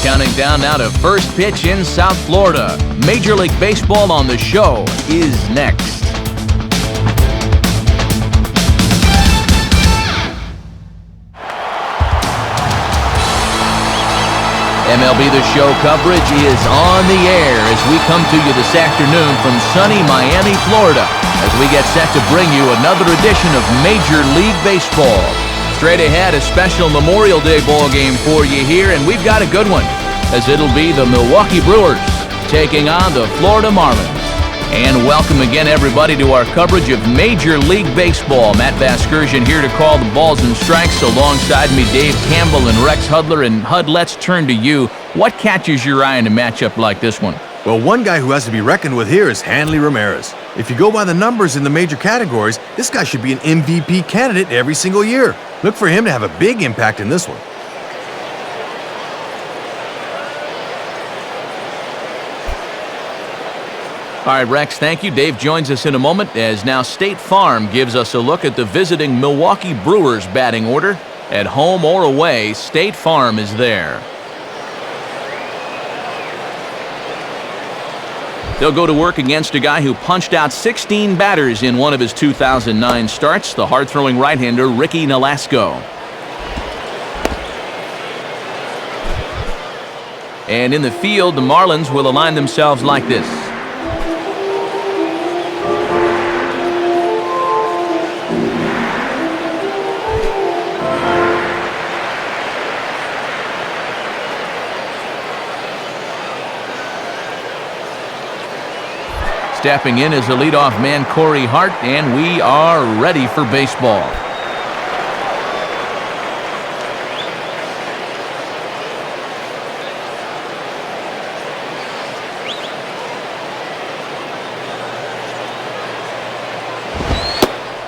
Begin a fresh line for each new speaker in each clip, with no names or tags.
Counting down now to first pitch in South Florida. Major League Baseball on the show is next. MLB The Show coverage is on the air as we come to you this afternoon from sunny Miami, Florida, as we get set to bring you another edition of Major League Baseball. Straight ahead, a special Memorial Day ball game for you here, and we've got a good one, as it'll be the Milwaukee Brewers taking on the Florida Marlins. And welcome again, everybody, to our coverage of Major League Baseball. Matt Vasgersian here to call the balls and strikes. Alongside me, Dave Campbell and Rex Hudler. And Hud, let's turn to you. What catches your eye in a matchup like this one?
Well, one guy who has to be reckoned with here is Hanley Ramirez. If you go by the numbers in the major categories, this guy should be an MVP candidate every single year. Look for him to have a big impact in this one.
All right, Rex, thank you. Dave joins us in a moment as now State Farm gives us a look at the visiting Milwaukee Brewers batting order. At home or away, State Farm is there. They'll go to work against a guy who punched out 16 batters in one of his 2009 starts, the hard-throwing right-hander Ricky Nolasco. And in the field, the Marlins will align themselves like this. Stepping in is the leadoff man, Corey Hart, and we are ready for baseball.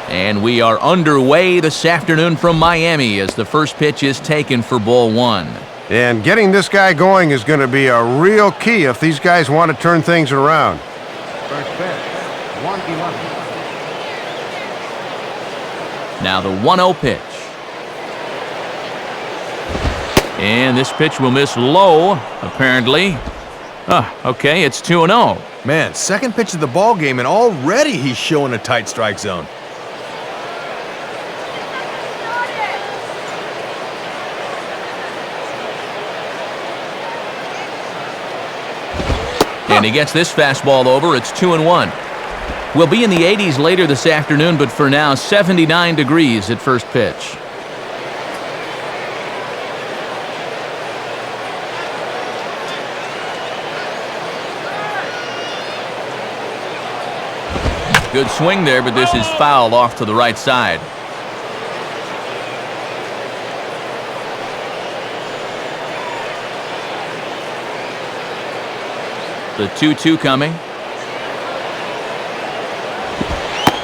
And we are underway this afternoon from Miami as the first pitch is taken for ball one.
And getting this guy going is going to be a real key if these guys want to turn things around. First pitch, 1-1.
Now the 1-0 pitch. And this pitch will miss low, apparently. Okay, it's 2-0.
Man, second pitch of the ball game, and already he's showing a tight strike zone.
And he gets this fastball over. It's 2-1. We'll be in the 80s later this afternoon, but for now, 79 degrees at first pitch. Good swing there, but this is foul off to the right side. The 2-2 coming.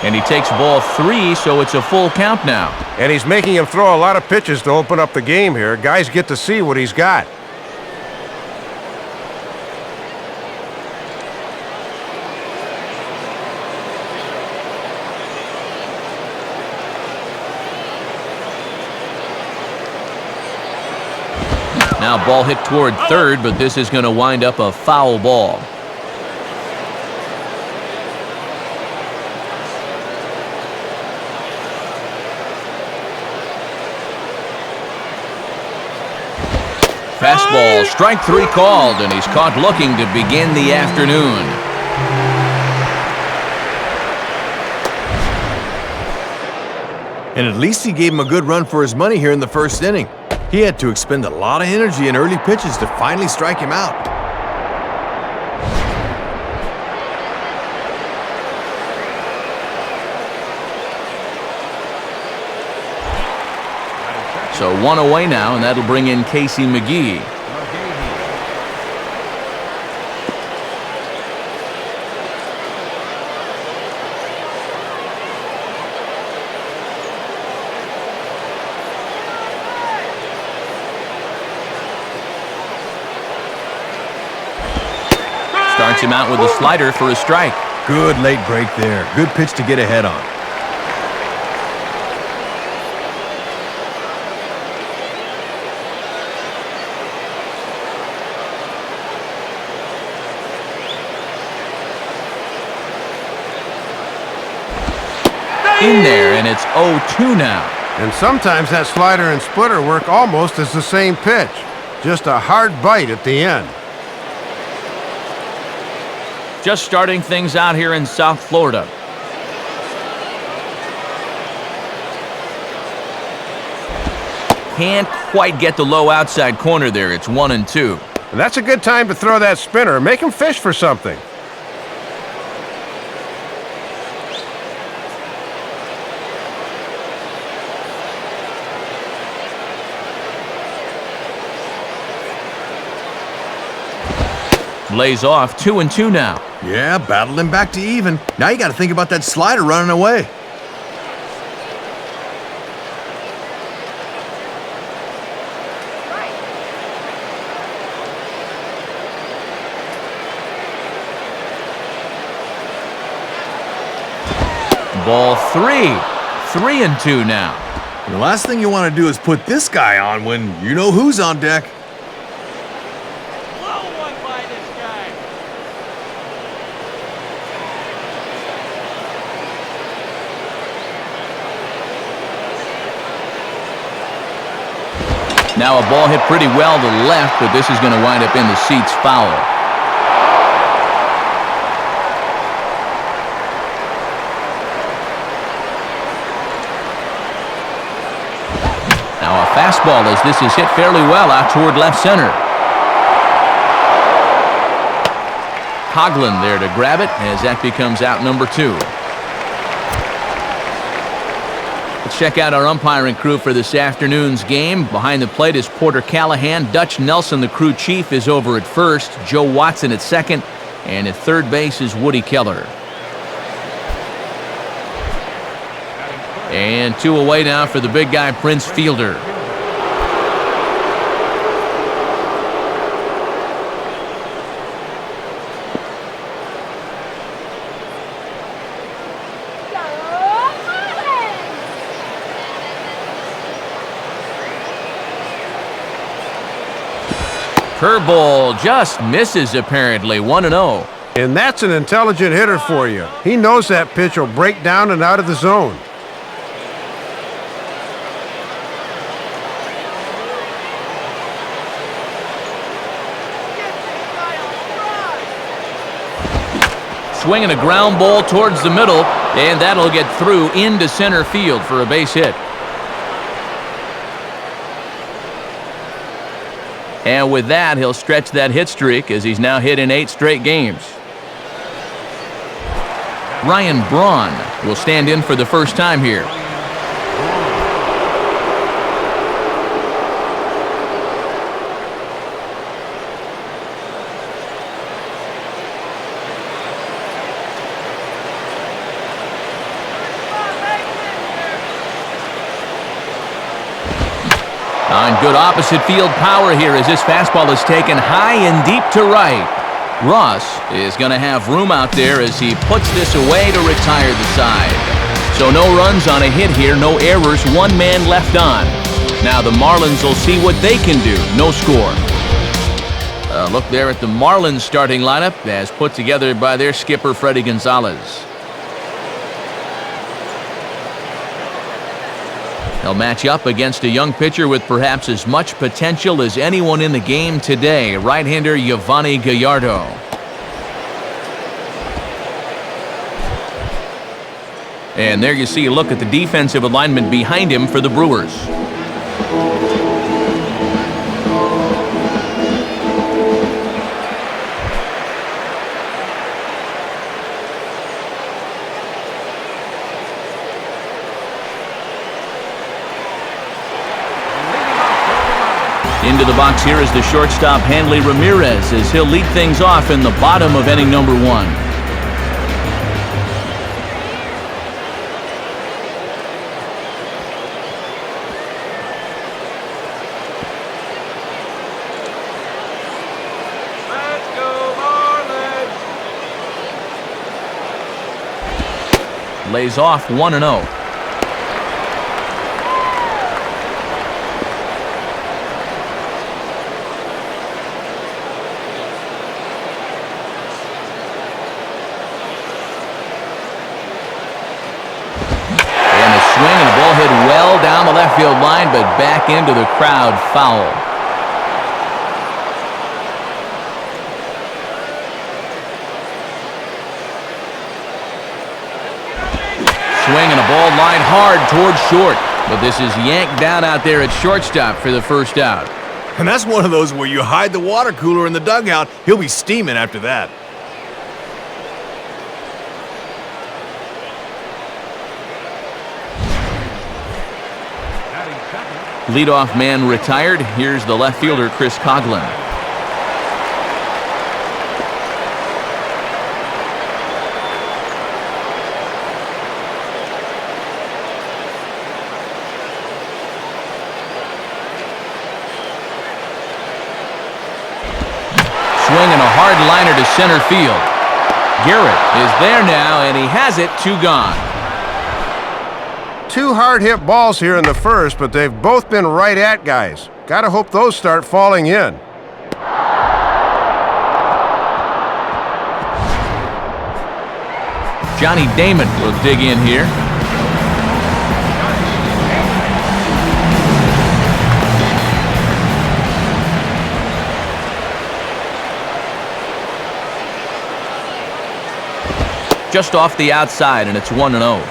And he takes ball 3, so it's a full count now.
And he's making him throw a lot of pitches to open up the game here. Guys get to see what he's got.
Now ball hit toward third, but this is going to wind up a foul ball. Fastball, strike 3 called, and he's caught looking to begin the afternoon.
And at least he gave him a good run for his money here in the first inning. He had to expend a lot of energy in early pitches to finally strike him out.
So 1 away now, and that'll bring in Casey McGee. Starts him out with a slider for a strike.
Good late break there. Good pitch to get ahead on.
in there, and it's 0-2 now.
And sometimes that slider and splitter work almost as the same pitch. Just a hard bite at the end.
Just starting things out here in South Florida. Can't quite get the low outside corner there. It's 1-2.
And that's a good time to throw that spinner. Make him fish for something.
Lays off 2-2 now.
Yeah, battled him back to even. Now you got to think about that slider running away.
Ball 3. 3-2 now.
And the last thing you want to do is put this guy on when you know who's on deck.
Now a ball hit pretty well to the left, but this is going to wind up in the seats foul. Now a fastball as this is hit fairly well out toward left center. Coughlin there to grab it as that becomes out number 2. Let's check out our umpiring crew for this afternoon's game. Behind the plate is Porter Callahan. Dutch Nelson, the crew chief, is over at first. Joe Watson at second. And at third base is Woody Keller. And 2 away now for the big guy, Prince Fielder. Curveball just misses apparently. 1-0.
And that's an intelligent hitter for you. He knows that pitch will break down and out of the zone.
Swinging a ground ball towards the middle, and that'll get through into center field for a base hit. And with that, he'll stretch that hit streak as he's now hit in 8 straight games. Ryan Braun will stand in for the first time here. On good opposite field power here as this fastball is taken high and deep to right. Ross is going to have room out there as he puts this away to retire the side. So no runs on a hit here, no errors, 1 man left on. Now the Marlins will see what they can do. No score. Look there at the Marlins starting lineup as put together by their skipper Freddie Gonzalez. They'll match up against a young pitcher with perhaps as much potential as anyone in the game today, right-hander Yovani Gallardo. And there you see a look at the defensive alignment behind him for the Brewers. Into the box here is the shortstop, Hanley Ramirez, as he'll lead things off in the bottom of inning number 1.
Let's go, Marlins!
Lays off 1-0. back into the crowd, foul. Swing and a ball lined hard towards short. But this is yanked down out there at shortstop for the first out.
And that's one of those where you hide the water cooler in the dugout. He'll be steaming after that.
Leadoff man retired. Here's the left fielder, Chris Coughlin. Swinging a hard liner to center field. Garrett is there now, and he has it. 2 gone.
2 hard-hit balls here in the first, but they've both been right at guys. Gotta hope those start falling in.
Johnny Damon will dig in here. Just off the outside, and it's 1-0.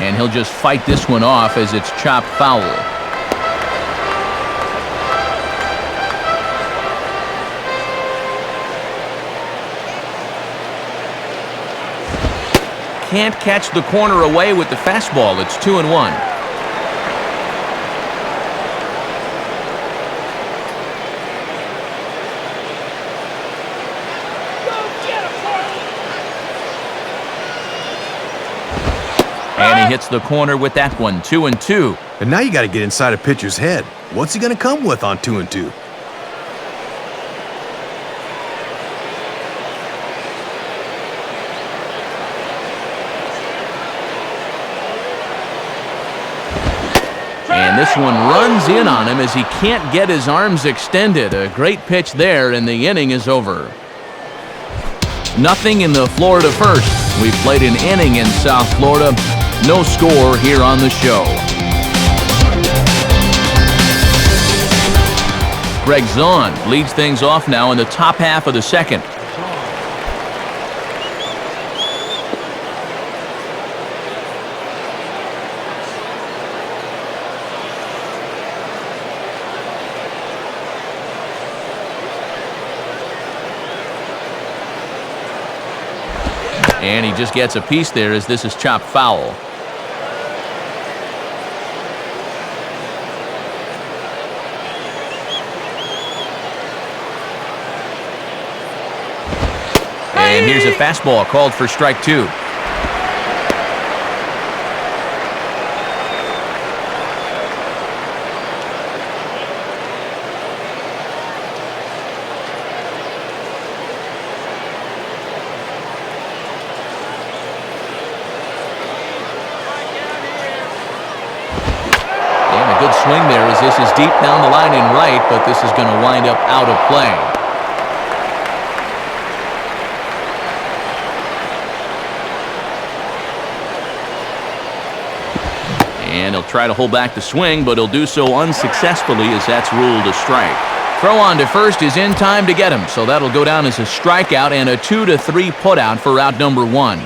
And he'll just fight this one off as it's chopped foul. Can't catch the corner away with the fastball. It's 2-1. And he hits the corner with that one. 2-2.
And now you got to get inside a pitcher's head. What's he going to come with on 2-2?
And this one runs in on him as he can't get his arms extended. A great pitch there, and the inning is over. Nothing in the Florida first. We've played an inning in South Florida. No score here on the show. Greg Zahn leads things off now in the top half of the second. And he just gets a piece there as this is chopped foul. And here's a fastball called for strike 2. Good swing there as this is deep down the line in right, but this is going to wind up out of play. And he'll try to hold back the swing, but he'll do so unsuccessfully as that's ruled a strike. Throw on to first is in time to get him, so that'll go down as a strikeout and a 2-3 putout for out number 1.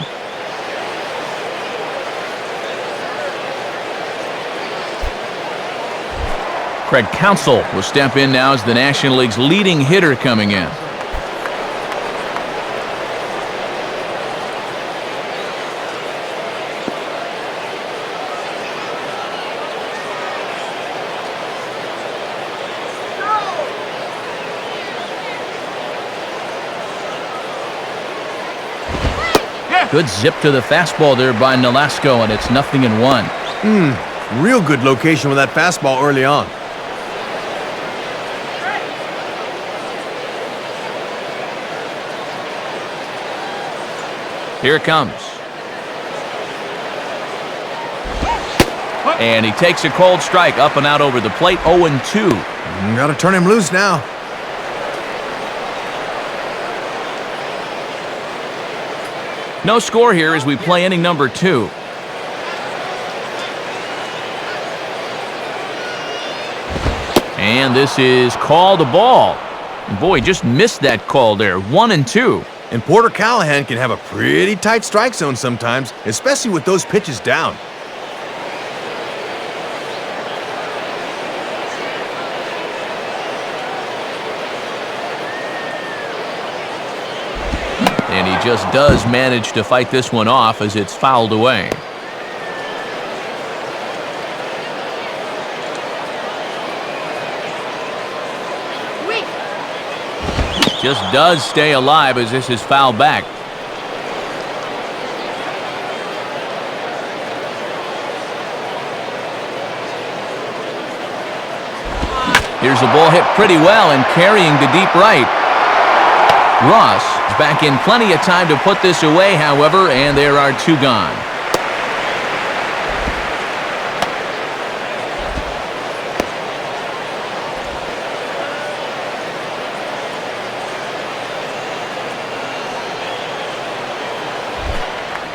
Craig Counsell will step in now as the National League's leading hitter coming in. Good zip to the fastball there by Nolasco, and it's 0-1.
Real good location with that fastball early on.
Here it comes. And he takes a cold strike up and out over the plate, 0-2.
Got to turn him loose now.
No score here as we play inning number 2. And this is called a ball. Boy, just missed that call there. 1-2.
And Porter Callahan can have a pretty tight strike zone sometimes, especially with those pitches down.
And he just does manage to fight this one off as it's fouled away. Just does stay alive as this is fouled back. Here's the ball hit pretty well and carrying to deep right. Ross is back in plenty of time to put this away, however, and there are 2 gone.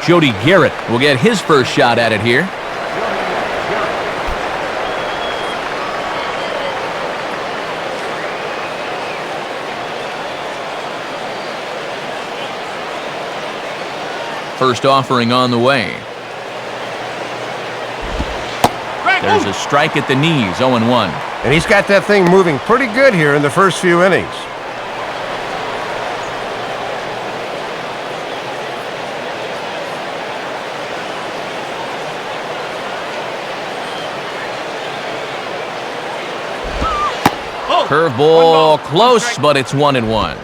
Jody Garrett will get his first shot at it here. First offering on the way. There's a strike at the knees, 0-1.
And he's got that thing moving pretty good here in the first few innings.
Curveball close, but it's 1-1.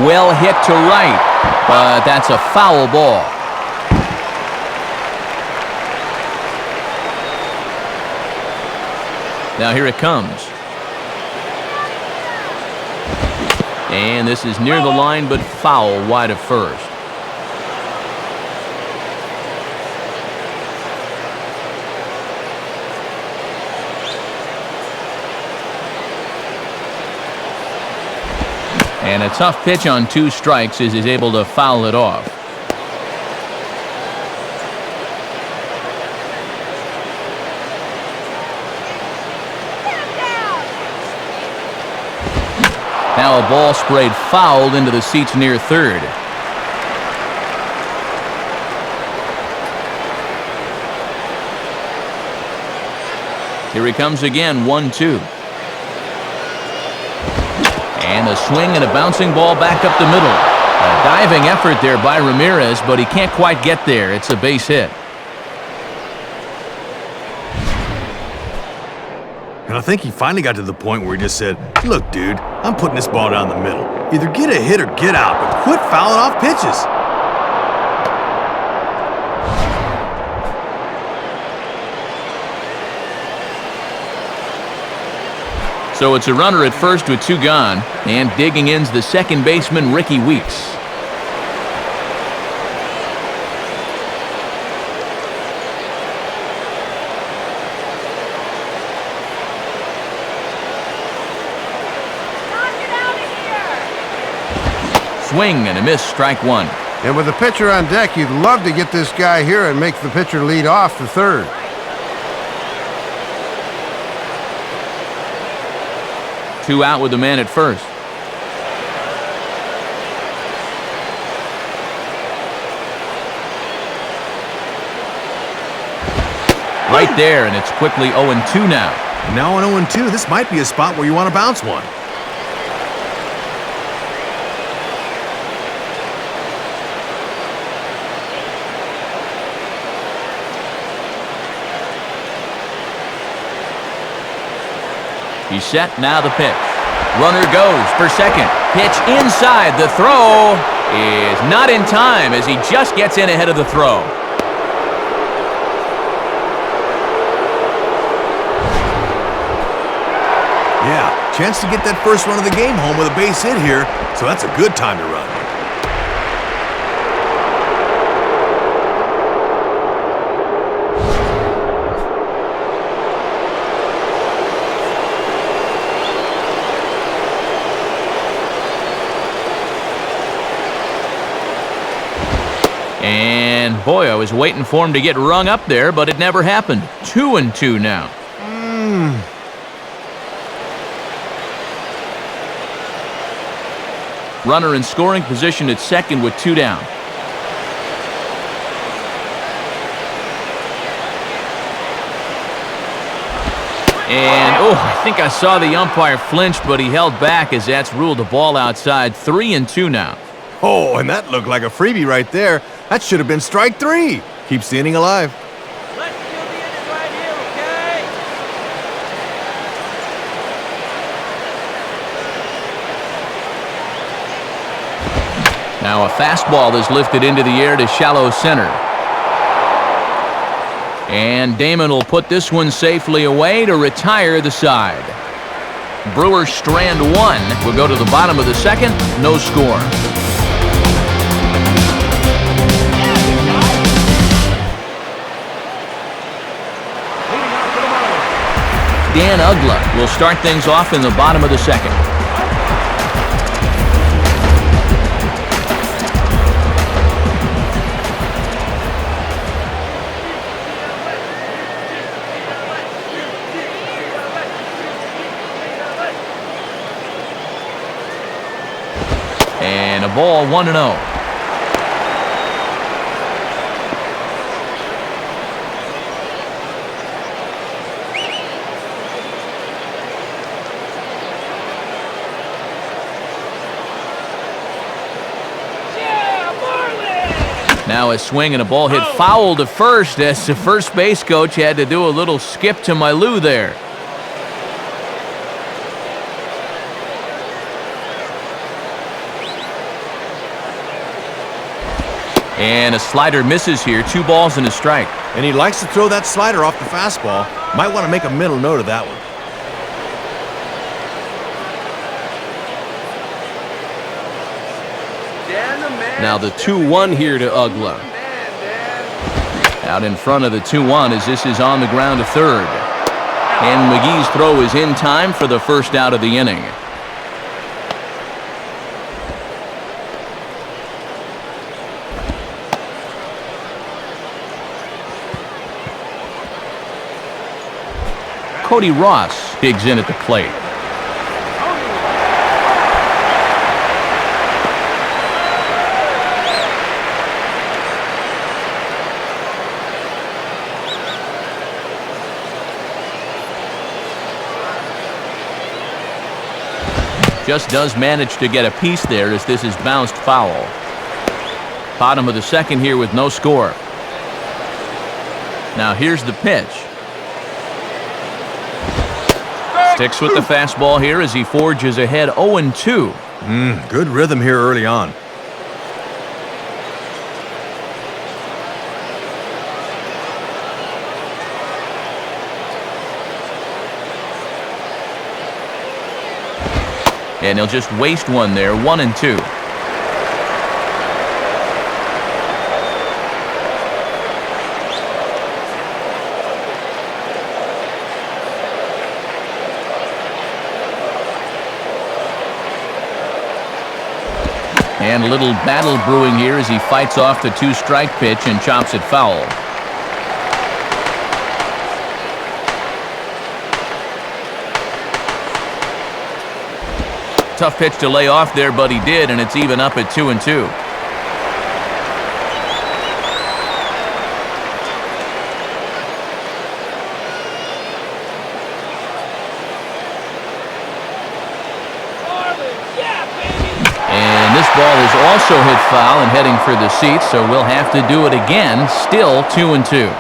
Well hit to right, but that's a foul ball. Now here it comes. And this is near the line, but foul wide of first. And a tough pitch on 2 strikes as he's able to foul it off. Now a ball sprayed fouled into the seats near third. Here he comes again, 1-2. And a swing and a bouncing ball back up the middle. A diving effort there by Ramirez, but he can't quite get there. It's a base hit.
And I think he finally got to the point where he just said, look, dude, I'm putting this ball down the middle. Either get a hit or get out, but quit fouling off pitches.
So it's a runner at first with 2 gone, and digging in's the second baseman, Ricky Weeks. Swing and a miss, strike 1.
And with the pitcher on deck, you'd love to get this guy here and make the pitcher lead off the third.
Two out with the man at first. Right there, and it's quickly 0-2 now.
Now on 0-2, this might be a spot where you want to bounce one.
He's set, now the pitch. Runner goes for second. Pitch inside. The throw is not in time as he just gets in ahead of the throw.
Chance to get that first run of the game home with a base hit here, so that's a good time to run.
And boy, I was waiting for him to get rung up there, but it never happened. 2-2 now. Runner in scoring position at second with 2 down. And, I think I saw the umpire flinch, but he held back as that's ruled the ball outside. 3-2 now.
Oh, and that looked like a freebie right there. That should have been strike 3. Keeps the inning alive.
Let's do the inning right here, okay?
Now a fastball is lifted into the air to shallow center. And Damon will put this one safely away to retire the side. Brewers strand 1. We'll go to the bottom of the second. No score. Dan Uggla will start things off in the bottom of the second. And a ball, 1-0. Now a swing and a ball hit foul to first as the first base coach had to do a little skip to my loo there. And a slider misses here. 2 balls and a strike.
And he likes to throw that slider off the fastball. Might want to make a mental note of that one.
Now the 2-1 here to Uggla. Out in front of the 2-1 as this is on the ground to third. And McGee's throw is in time for the first out of the inning. Cody Ross digs in at the plate. Just does manage to get a piece there as this is bounced foul. Bottom of the second here with no score. Now here's the pitch. Sticks with the fastball here as he forges ahead 0-2.
Good rhythm here early on.
And he'll just waste one there, 1-2. And a little battle brewing here as he fights off the 2-strike pitch and chops it foul. Tough pitch to lay off there, but he did, and it's even up at 2-2. And this ball is also hit foul and heading for the seats, so we'll have to do it again. Still 2-2.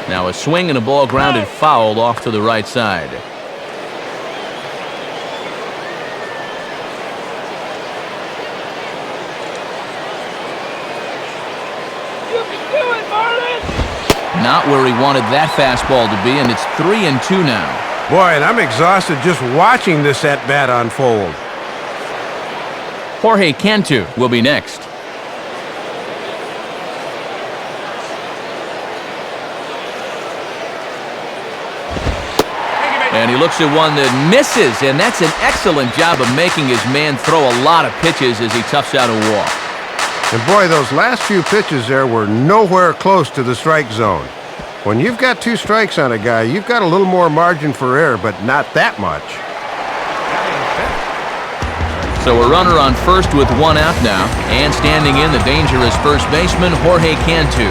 Now a swing and a ball grounded foul off to the right side.
You can do it, Marlins!
Not where he wanted that fastball to be, and it's 3-2 now.
Boy, and I'm exhausted just watching this at-bat unfold.
Jorge Cantu will be next. And he looks at one that misses, and that's an excellent job of making his man throw a lot of pitches as he toughs out a walk.
And boy, those last few pitches there were nowhere close to the strike zone. When you've got 2 strikes on a guy, you've got a little more margin for error, but not that much.
So a runner on first with 1 out now, and standing in the dangerous first baseman, Jorge Cantu.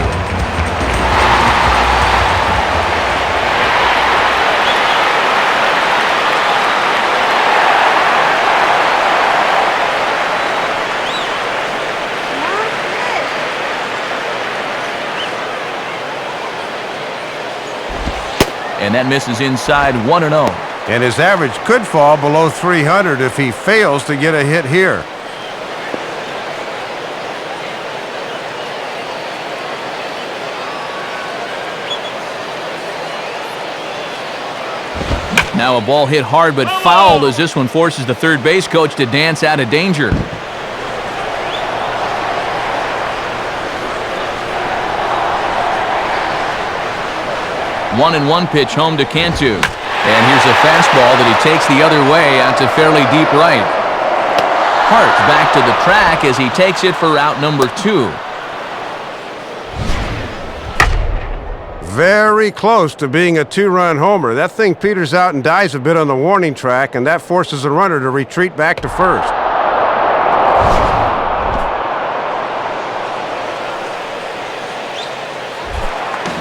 And that misses inside 1-0.
And his average could fall below 300 if he fails to get a hit here.
Now a ball hit hard but foul as this one forces the third base coach to dance out of danger. 1-1 pitch home to Cantu. And here's a fastball that he takes the other way out to fairly deep right. Hart back to the track as he takes it for out number 2.
Very close to being a 2-run homer. That thing peters out and dies a bit on the warning track, and that forces the runner to retreat back to first.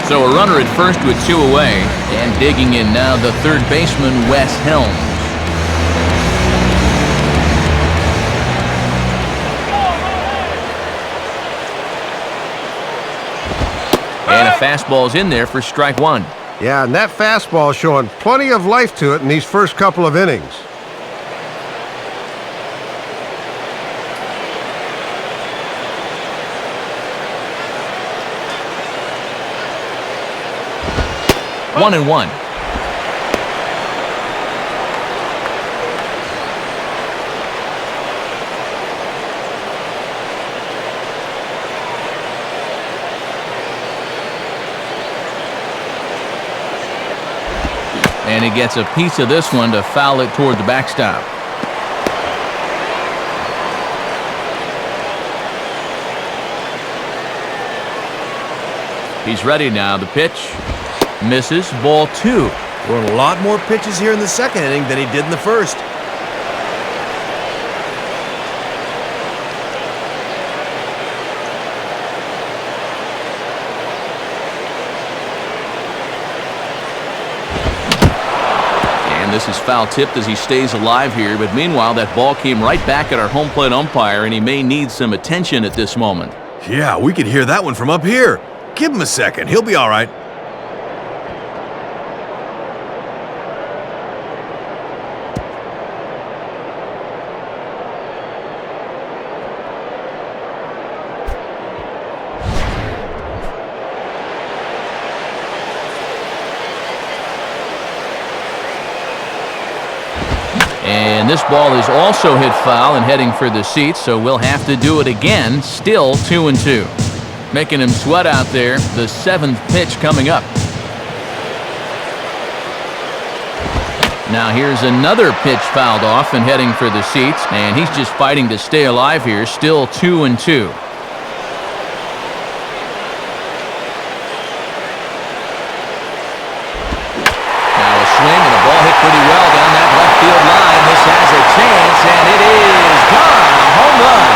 So a runner at first with 2 away, and digging in now the third baseman, Wes Helms. And a fastball's in there for strike 1.
Yeah, and that fastball showing plenty of life to it in these first couple of innings.
One and one. And he gets a piece of this one to foul it toward the backstop. He's ready now. The pitch misses. Ball 2.
Throwing a lot more pitches here in the second inning than he did in the first.
And this is foul tipped as he stays alive here, but meanwhile that ball came right back at our home plate umpire, and he may need some attention at this moment.
Yeah, we could hear that one from up here. Give him a second. He'll be all right.
And this ball is also hit foul and heading for the seats, so we'll have to do it again. Still 2-2. Making him sweat out there. The 7th pitch coming up. Now here's another pitch fouled off and heading for the seats, and he's just fighting to stay alive here. Still 2-2. Now a swing and a ball hit pretty well down that left field line. This has a chance, and it is gone. A home run.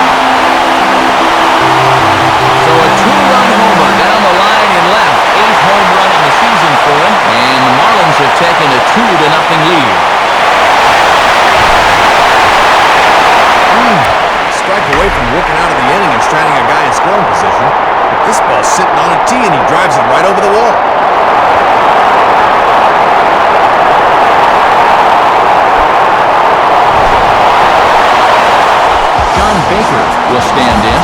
So a 2-run homer down the line in left. 8th home run of the season for him, and the Marlins have taken a 2-0 lead.
Strike away from working out of the inning and stranding a guy in scoring position. But this ball's sitting on a tee and he drives it right over the wall.
John Baker will stand in.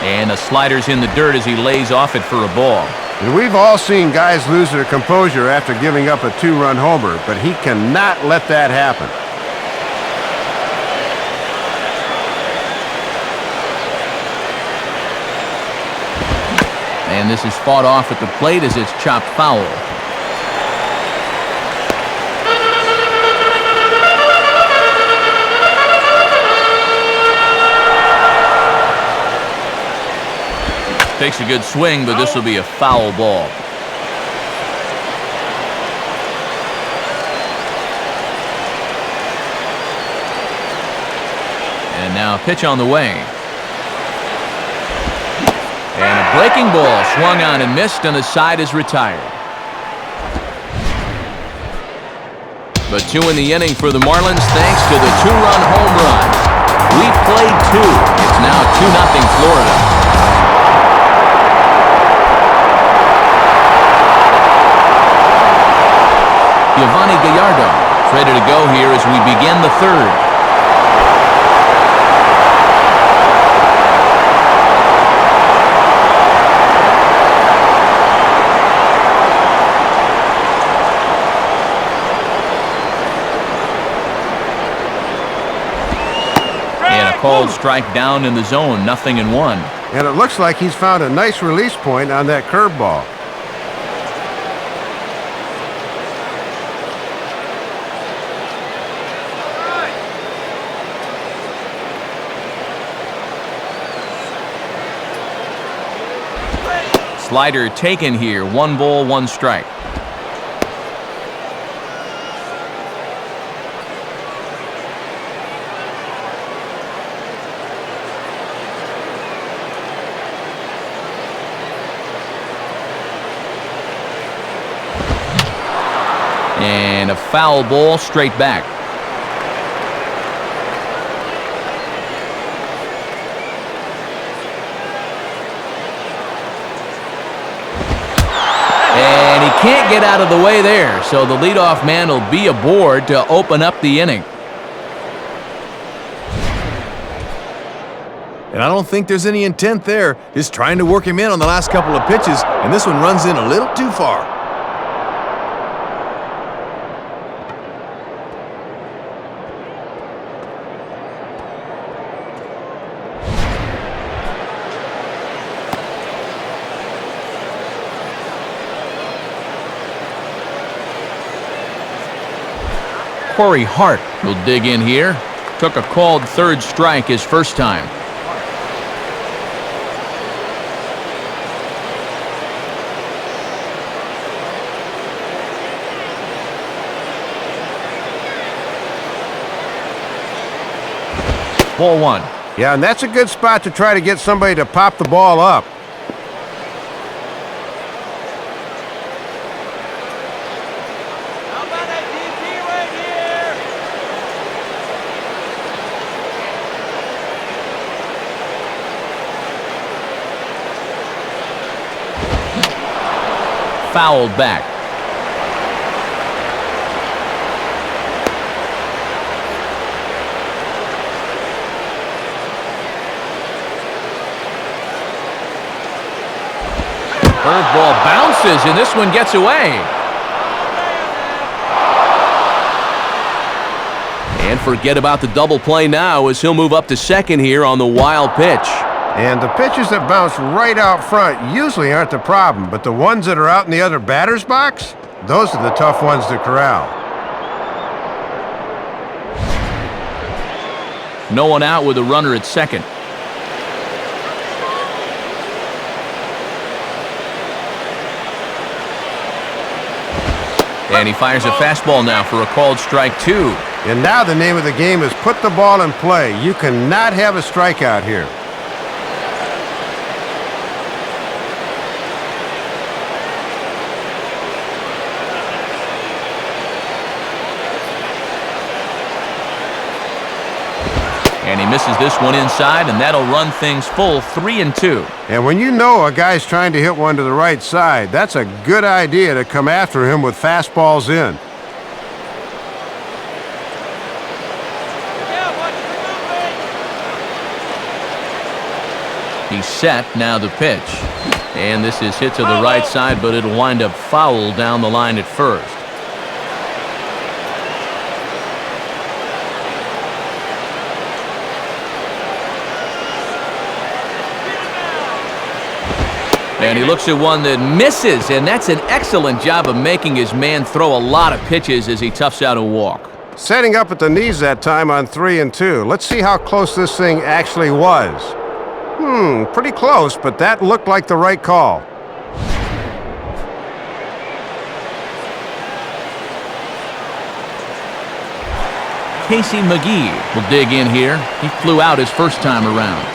And the slider's in the dirt as he lays off it for a ball.
And we've all seen guys lose their composure after giving up a 2-run homer, but he cannot let that happen.
And this is fought off at the plate as it's chopped foul. Takes a good swing, but this will be a foul ball. And now a pitch on the way. And a breaking ball swung on and missed, and the side is retired. But 2 in the inning for the Marlins thanks to the 2-run home run. We played 2. It's now 2-0 Florida. Giovanni Gallardo is ready to go here as we begin the 3rd. And a called strike down in the zone, 0-1.
And it looks like he's found a nice release point on that curveball.
Slider taken here, 1 ball, 1 strike. And a foul ball straight back. Can't get out of the way there, so the leadoff man will be aboard to open up the inning.
And I don't think there's any intent there. Just trying to work him in on the last couple of pitches, and this one runs in a little too far.
Corey Hart will dig in here. Took a called 3rd strike his first time. Ball 1.
Yeah, and that's a good spot to try to get somebody to pop the ball up.
Fouled back. Curveball bounces, and this one gets away. And forget about the double play now as he'll move up to 2nd here on the wild pitch.
And the pitches that bounce right out front usually aren't the problem, but the ones that are out in the other batter's box, those are the tough ones to corral.
No one out with a runner at 2nd. And he fires a fastball now for a called strike 2.
And now the name of the game is put the ball in play. You cannot have a strikeout here.
And he misses this one inside, and that'll run things full 3-2.
And when you know a guy's trying to hit one to the right side, that's a good idea to come after him with fastballs in.
He's set, now the pitch. And this is hit to the right side, but it'll wind up foul down the line at first. And he looks at one that misses, and that's an excellent job of making his man throw a lot of pitches as he toughs out a walk.
Setting up at the knees that time on 3-2. Let's see how close this thing actually was. Pretty close, but that looked like the right call.
Casey McGee will dig in here. He flew out his first time around.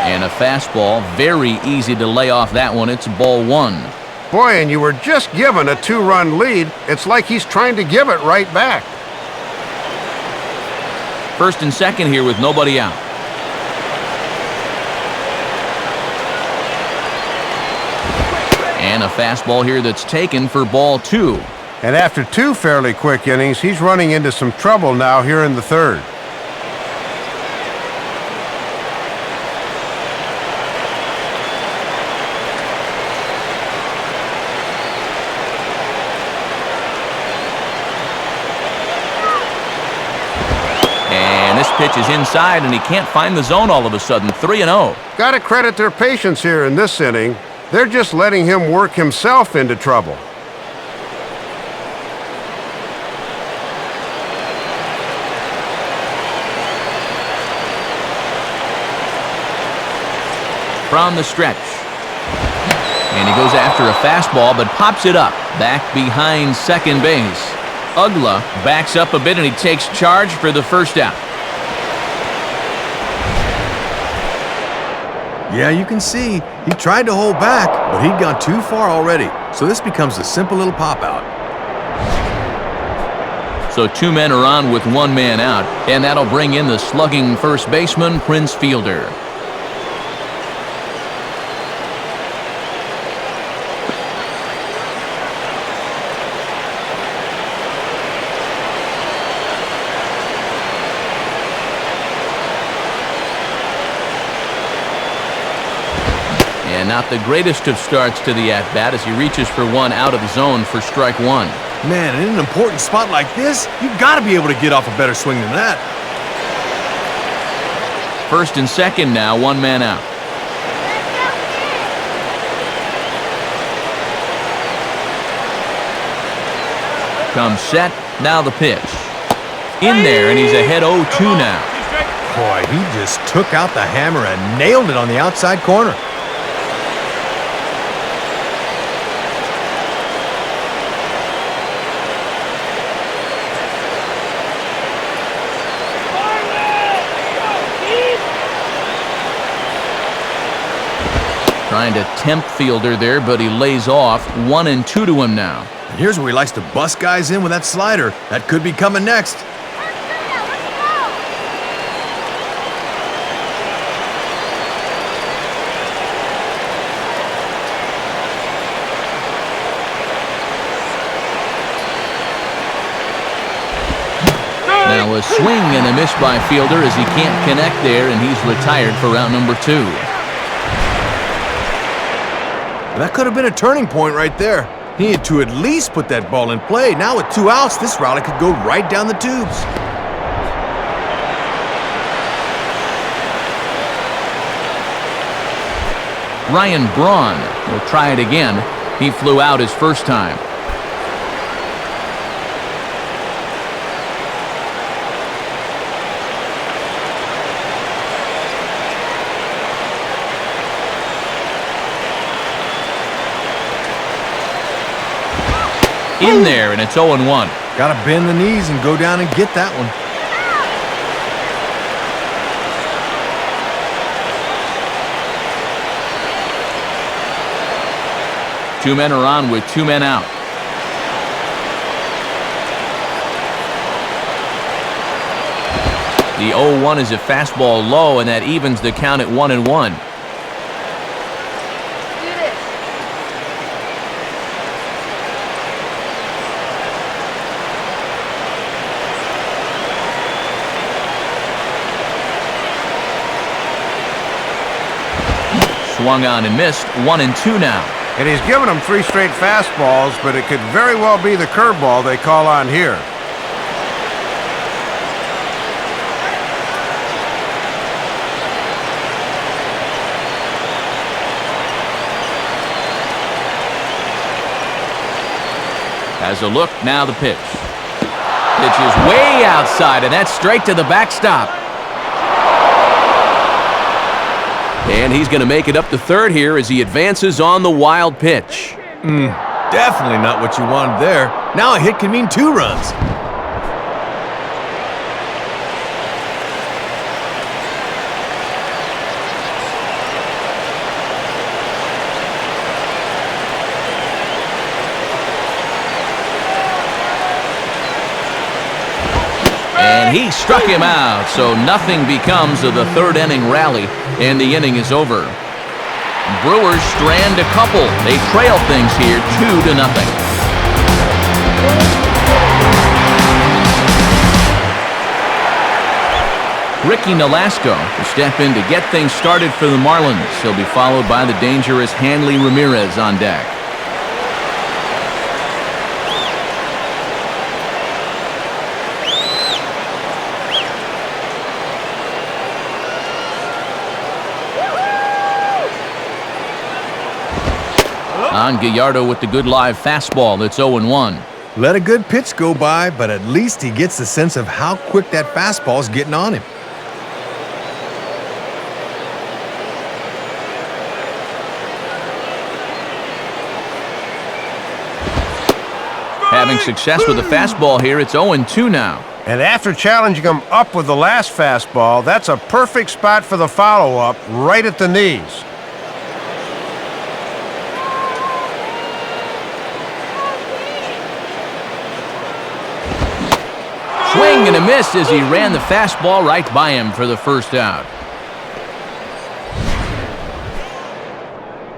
And a fastball, very easy to lay off that one. It's ball one.
Boy, and you were just given a 2-run lead. It's like he's trying to give it right back.
First and second here with nobody out. And a fastball here that's taken for ball two.
And after 2 fairly quick innings, he's running into some trouble now here in the third.
Pitch is inside, and he can't find the zone all of a sudden. 3-0.
Got to credit their patience here in this inning. They're just letting him work himself into trouble.
From the stretch. And he goes after a fastball, but pops it up. Back behind second base. Ugla backs up a bit, and he takes charge for the first out.
Yeah, you can see he tried to hold back, but he'd gone too far already. So this becomes a simple little pop-out.
So 2 men are on with 1 man out, and that'll bring in the slugging first baseman, Prince Fielder. And not the greatest of starts to the at-bat as he reaches for one out of the zone for strike one.
Man, in an important spot like this, you've got to be able to get off a better swing than that.
First and second now, 1 man out. Comes set, now the pitch. In there, and he's ahead 0-2 now.
Boy, he just took out the hammer and nailed it on the outside corner.
Trying to tempt Fielder there, but he lays off. 1-2 to him now.
And here's where he likes to bust guys in with that slider. That could be coming next.
Now a swing and a miss by Fielder as he can't connect there, and he's retired for round number 2.
That could have been a turning point right there. He needed to at least put that ball in play. Now with 2 outs, this rally could go right down the tubes.
Ryan Braun will try it again. He flew out his first time. In there, and it's 0-1.
Got to bend the knees and go down and get that one.
Two men are on with 2 men out. The 0-1 is a fastball low, and that evens the count at 1-1. Swung on and missed. 1-2 now.
And he's given them 3 straight fastballs, but it could very well be the curveball they call on here.
Has a look, now the pitch. Pitch is way outside, and that's straight to the backstop. And he's going to make it up to third here as he advances on the wild pitch.
Definitely not what you wanted there. Now a hit can mean 2 runs.
And he struck him out, so nothing becomes of the third inning rally, and the inning is over. Brewers strand a couple. They trail things here 2-0. Ricky Nolasco will step in to get things started for the Marlins. He'll be followed by the dangerous Hanley Ramirez on deck. On Gallardo with the good live fastball. It's 0-1.
Let a good pitch go by, but at least he gets the sense of how quick that fastball's getting on him.
Having success with the fastball here, it's 0-2 now.
And after challenging him up with the last fastball, that's a perfect spot for the follow-up, right at the knees.
Swing and a miss as he ran the fastball right by him for the first out.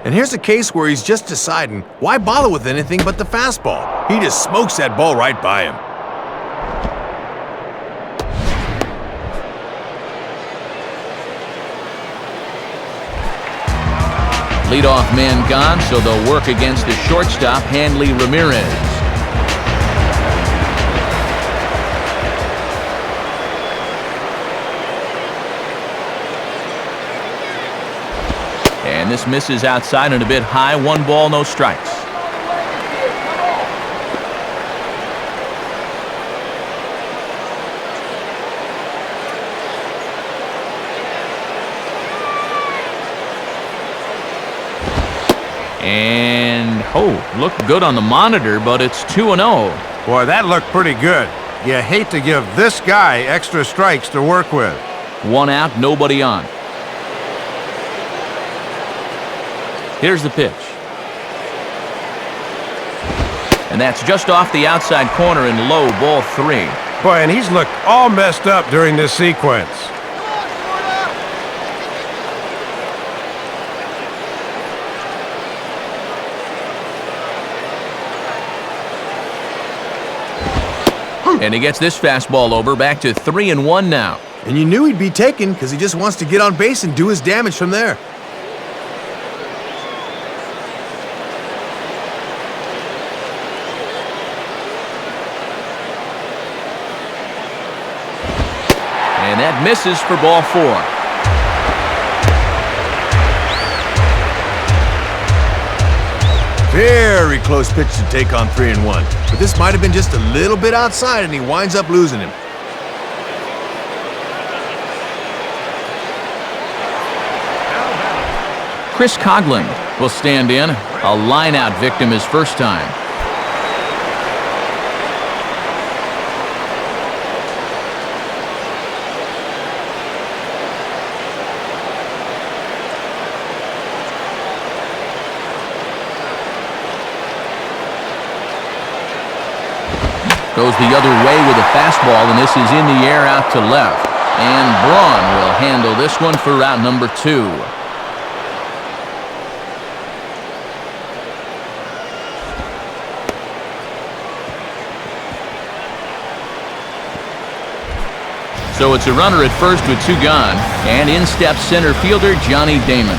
And here's a case where he's just deciding, why bother with anything but the fastball? He just smokes that ball right by him.
Leadoff man gone, so they'll work against the shortstop, Hanley Ramirez. And this misses outside and a bit high. 1 ball, no strikes. And, looked good on the monitor, but it's 2-0.
Boy, that looked pretty good. You hate to give this guy extra strikes to work with.
1 out, nobody on. Here's the pitch. And that's just off the outside corner and low, ball 3.
Boy, and he's looked all messed up during this sequence.
And he gets this fastball over, back to 3-1 now.
And you knew he'd be taken because he just wants to get on base and do his damage from there.
And that misses for ball 4.
Very close pitch to take on 3-1. But this might have been just a little bit outside, and he winds up losing him.
Chris Coughlin will stand in. A line-out victim his first time. Goes the other way with a fastball, and this is in the air out to left. And Braun will handle this one for route number 2. So it's a runner at first with 2 gone, and in steps center fielder Johnny Damon.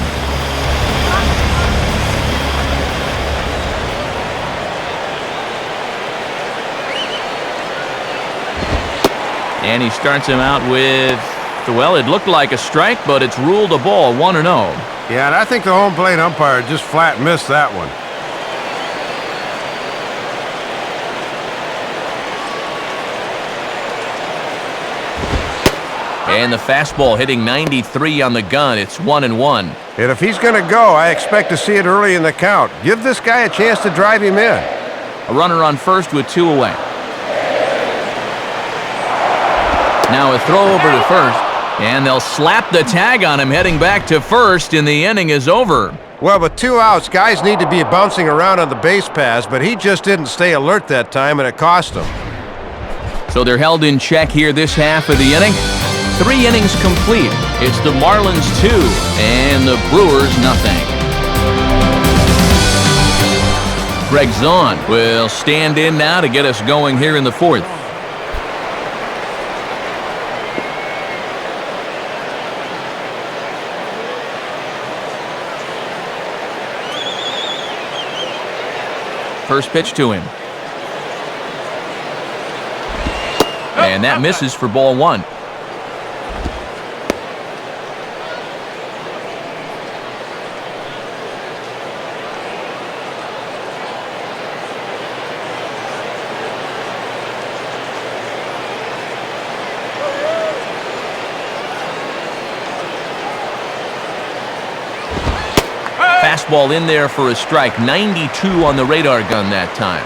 And he starts him out with, well, it looked like a strike, but it's ruled a ball, 1-0.
Yeah, and I think the home plate umpire just flat missed that one.
And the fastball hitting 93 on the gun. It's 1-1.
And if he's going to go, I expect to see it early in the count. Give this guy a chance to drive him in.
A runner on first with 2 away. Now a throw over to first, and they'll slap the tag on him heading back to first, and the inning is over.
Well, with 2 outs, guys need to be bouncing around on the base paths, but he just didn't stay alert that time, and it cost him.
So they're held in check here this half of the inning. 3 innings complete. It's the Marlins 2 and the Brewers nothing. Greg Zahn will stand in now to get us going here in the 4th. First pitch to him. And that misses for ball 1. Fastball in there for a strike. 92 on the radar gun that time.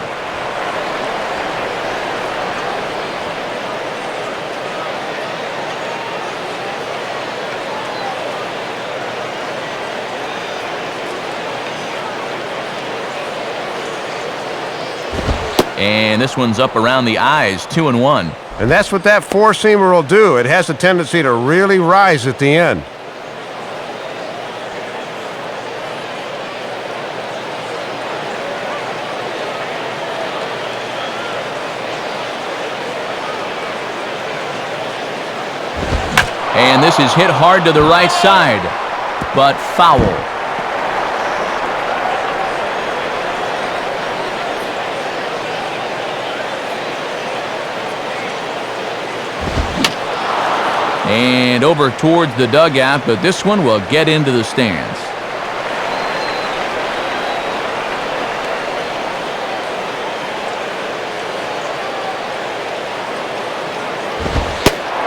And this one's up around the eyes. 2-1.
And that's what that 4-seamer will do. It has a tendency to really rise at the end.
And this is hit hard to the right side, but foul. And over towards the dugout, but this one will get into the stands.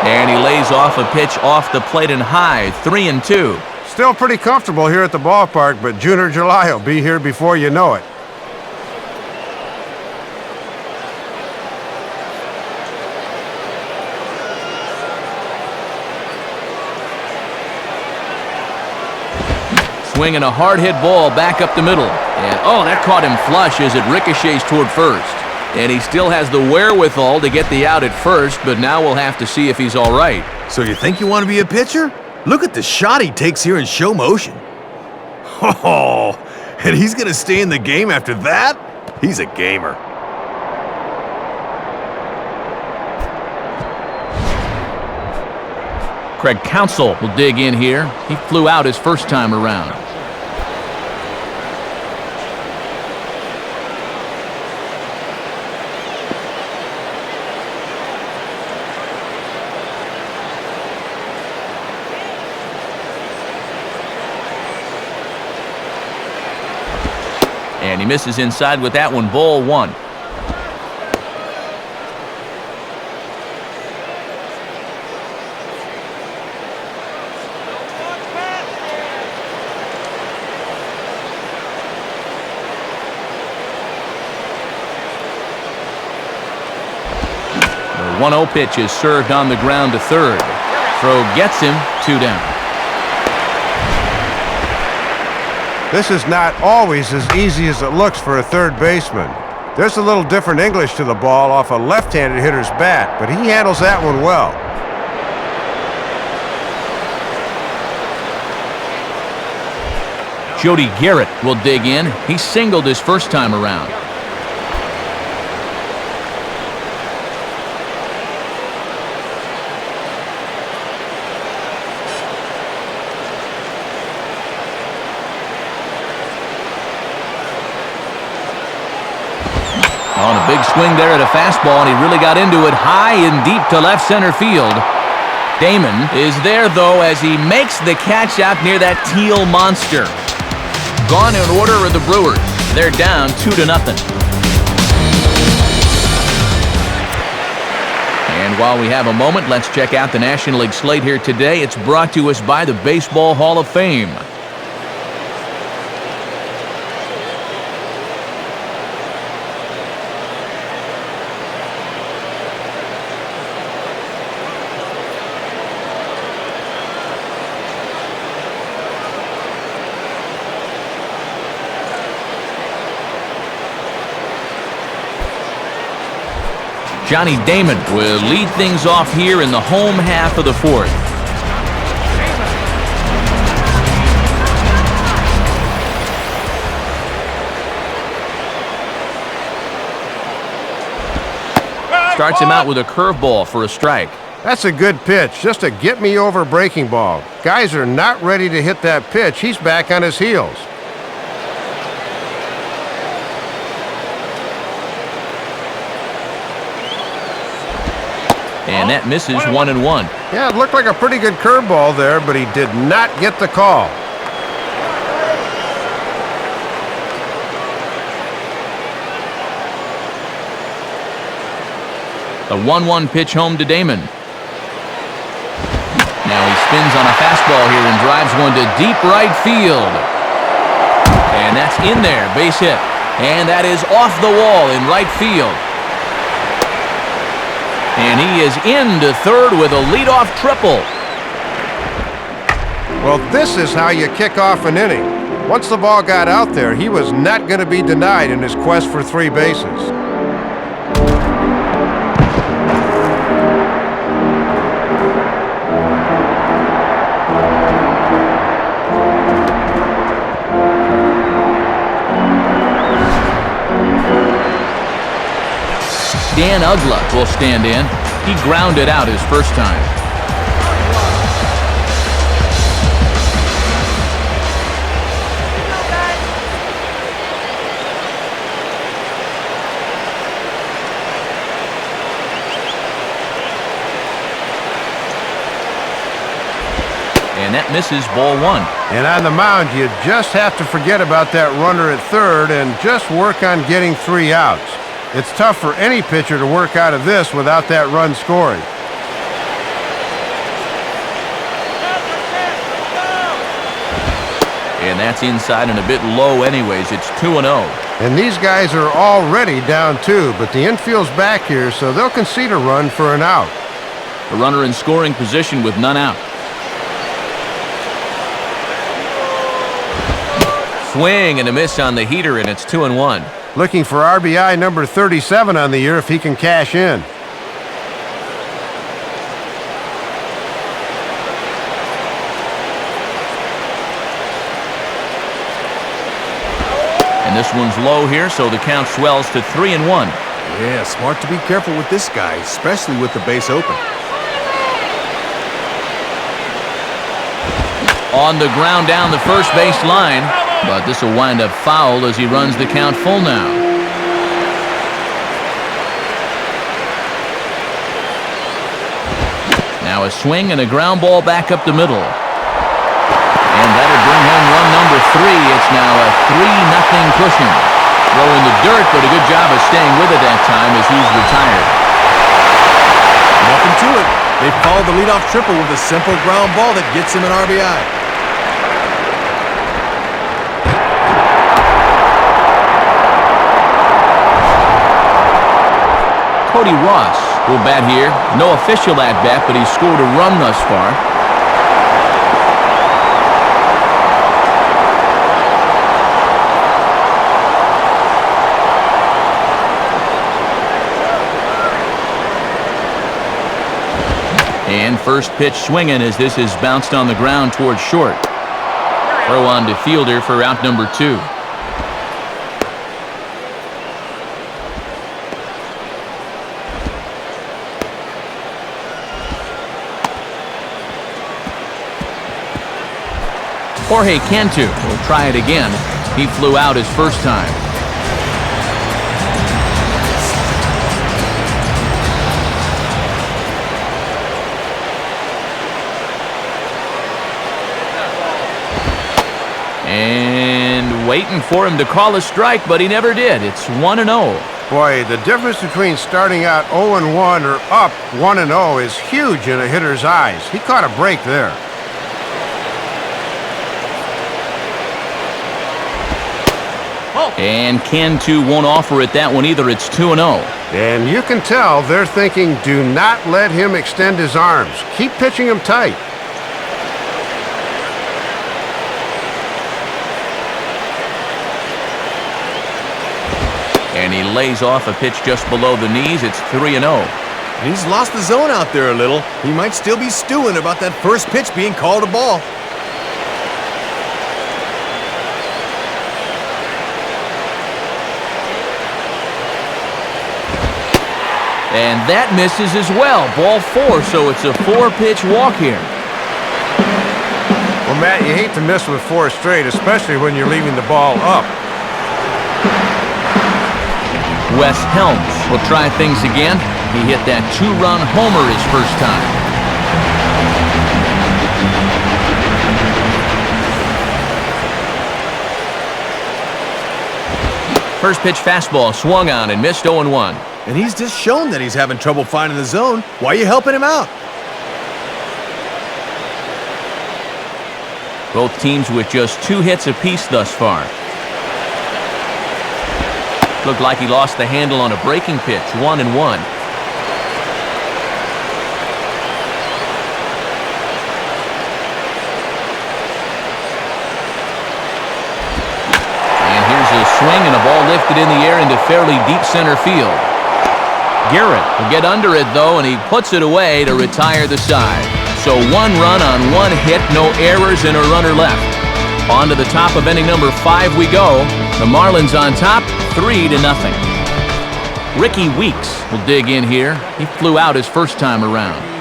And he lays off a pitch off the plate and high. 3-2.
Still pretty comfortable here at the ballpark, but June or July will be here before you know it.
Swinging a hard-hit ball back up the middle. And, oh, that caught him flush as it ricochets toward first. And he still has the wherewithal to get the out at first, but now we'll have to see if he's all right.
So you think you want to be a pitcher? Look at the shot he takes here in show motion. Oh, and he's going to stay in the game after that? He's a gamer.
Craig Counsell will dig in here. He flew out his first time around. And he misses inside with that one, ball 1. The 1-0 pitch is served on the ground to third. Throw gets him, 2 down.
This is not always as easy as it looks for a third baseman. There's a little different English to the ball off a left-handed hitter's bat, but he handles that one well.
Jody Garrett will dig in. He singled his first time around. On a big swing there at a fastball, and he really got into it high and deep to left center field. Damon is there, though, as he makes the catch out near that teal monster. Gone in order are the Brewers. They're down 2-0. And while we have a moment, let's check out the National League slate here today. It's brought to us by the Baseball Hall of Fame. Johnny Damon will lead things off here in the home half of the fourth. Starts him out with a curveball for a strike.
That's a good pitch, just a get-me-over breaking ball. Guys are not ready to hit that pitch. He's back on his heels.
And that misses 1-1.
Yeah, it looked like a pretty good curveball there, but he did not get the call.
A 1-1 pitch home to Damon. Now he spins on a fastball here and drives one to deep right field. And that's in there, base hit. And that is off the wall in right field. And he is into third with a leadoff triple.
Well, this is how you kick off an inning. Once the ball got out there, he was not going to be denied in his quest for 3 bases.
Dan Ugla will stand in. He grounded out his first time. And that misses ball 1.
And on the mound, you just have to forget about that runner at third and just work on getting 3 outs. It's tough for any pitcher to work out of this without that run scoring.
And that's inside and a bit low anyways. It's 2-0.
And these guys are already down 2, but the infield's back here, so they'll concede a run for an out.
A runner in scoring position with none out. Swing and a miss on the heater, and it's 2-1.
Looking for RBI number 37 on the year if he can cash in.
And this one's low here, so the count swells to 3-1.
Yeah, smart to be careful with this guy, especially with the base open.
On the ground down the first base line. But this will wind up foul as he runs the count full now. Now a swing and a ground ball back up the middle. And that'll bring home run number 3. It's now a 3-0 cushion. Throw in the dirt, but a good job of staying with it that time as he's retired.
Nothing to it. They followed the leadoff triple with a simple ground ball that gets him an RBI.
Cody Ross will bat here. No official at-bat, but he's scored a run thus far. And first pitch swinging as this is bounced on the ground towards short. Throw on to fielder for out number 2. Jorge Cantu will try it again. He flew out his first time. And waiting for him to call a strike, but he never did. It's 1-0.
Boy, the difference between starting out 0-1 or up 1-0 is huge in a hitter's eyes. He caught a break there.
And Cantu won't offer it that one either. It's 2-0.
And you can tell they're thinking, do not let him extend his arms. Keep pitching him tight.
And he lays off a pitch just below the knees. It's 3-0.
And he's lost the zone out there a little. He might still be stewing about that first pitch being called a ball.
And that misses as well. Ball 4, so it's a 4-pitch walk here.
Well, Matt, you hate to miss with 4 straight, especially when you're leaving the ball up.
Wes Helms will try things again. He hit that 2-run homer his first time. First pitch fastball swung on and missed 0-1.
And he's just shown that he's having trouble finding the zone. Why are you helping him out?
Both teams with just 2 hits apiece thus far. Looked like he lost the handle on a breaking pitch. 1-1. And here's a swing and a ball lifted in the air into fairly deep center field. Garrett will get under it, though, and he puts it away to retire the side. So 1 run on 1 hit, no errors, and a runner left. On to the top of inning number 5 we go. The Marlins on top, 3-0. Ricky Weeks will dig in here. He flew out his first time around.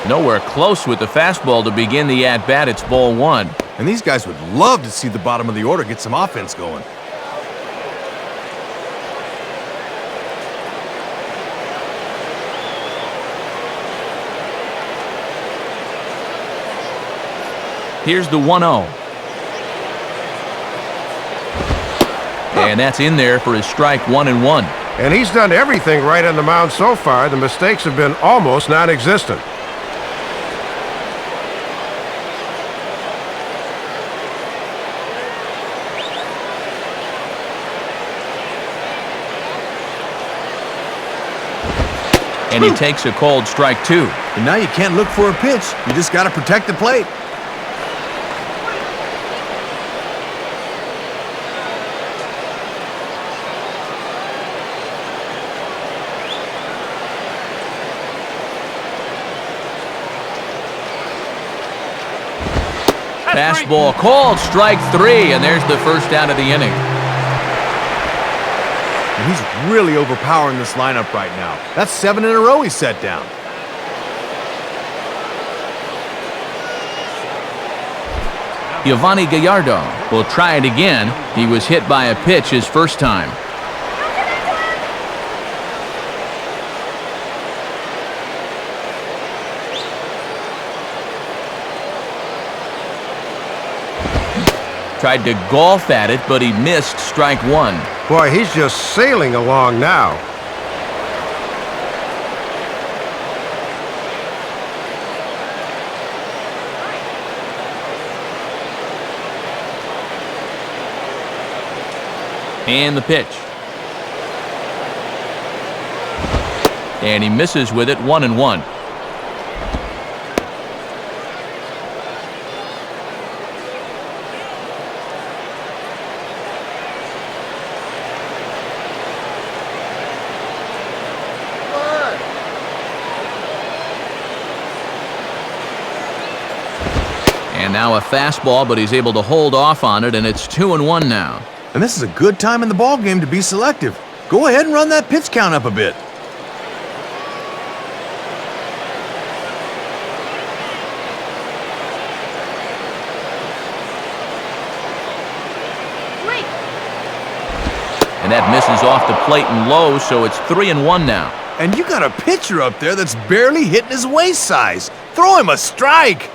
Nowhere close with the fastball to begin the at-bat. It's ball 1.
And these guys would love to see the bottom of the order get some offense going.
Here's the 1-0. And that's in there for his strike. 1-1.
And he's done everything right on the mound so far. The mistakes have been almost non-existent.
And he takes a called strike 2.
And now you can't look for a pitch. You just got to protect the plate.
Fastball called strike 3, and there's the first out of the inning.
And he's really overpowering this lineup right now. That's 7 in a row he's set down.
Giovanni Gallardo will try it again. He was hit by a pitch his first time. Tried to golf at it, but he missed strike 1.
Boy, he's just sailing along now.
And the pitch. And he misses with it. 1-1. And now a fastball, but he's able to hold off on it, and it's 2-1 now.
And this is a good time in the ball game to be selective. Go ahead and run that pitch count up a bit.
And that misses off the plate and low, so it's 3-1 now.
And you got a pitcher up there that's barely hitting his waist size. Throw him a strike.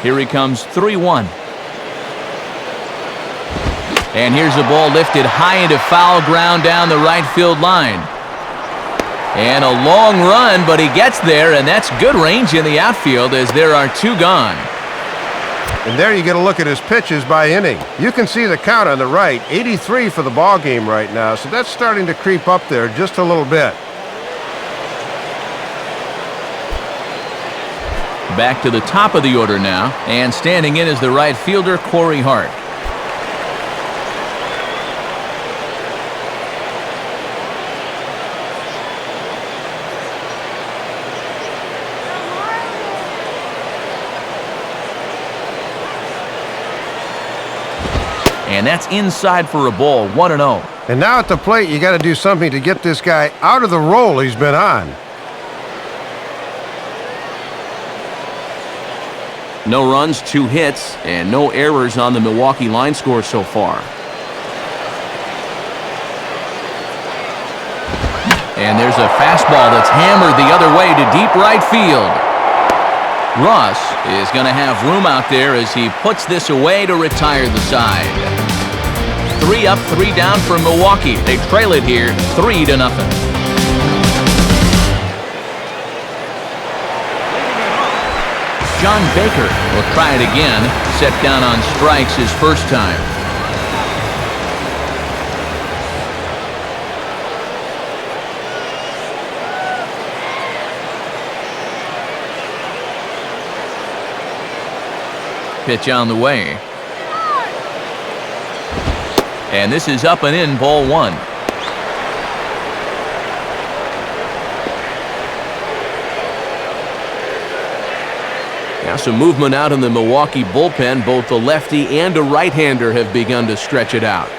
Here he comes, 3-1. And here's the ball lifted high into foul ground down the right field line. And a long run, but he gets there, and that's good range in the outfield as there are 2 gone.
And there you get a look at his pitches by inning. You can see the count on the right, 83 for the ball game right now, so that's starting to creep up there just a little bit.
Back to the top of the order now, and standing in is the right fielder, Corey Hart. And that's inside for a ball, 1-0.
And now at the plate, you got to do something to get this guy out of the role he's been on.
No runs, 2 hits, and no errors on the Milwaukee line score so far. And there's a fastball that's hammered the other way to deep right field. Russ is going to have room out there as he puts this away to retire the side. 3 up, 3 down for Milwaukee. They trail it here 3-0. John Baker will try it again, set down on strikes his first time. Pitch on the way. And this is up and in, ball 1. Now some movement out in the Milwaukee bullpen. Both the lefty and a right-hander have begun to stretch it out.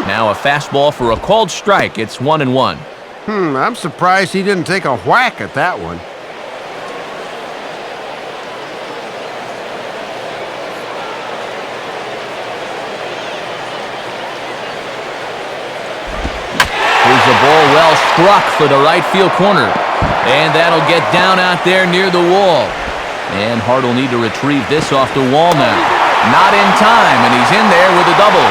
Now a fastball for a called strike. It's 1-1.
I'm surprised he didn't take a whack at that one.
Here's the ball well struck for the right field corner. And that'll get down out there near the wall. And Hart will need to retrieve this off the wall now. Not in time, and he's in there with a double.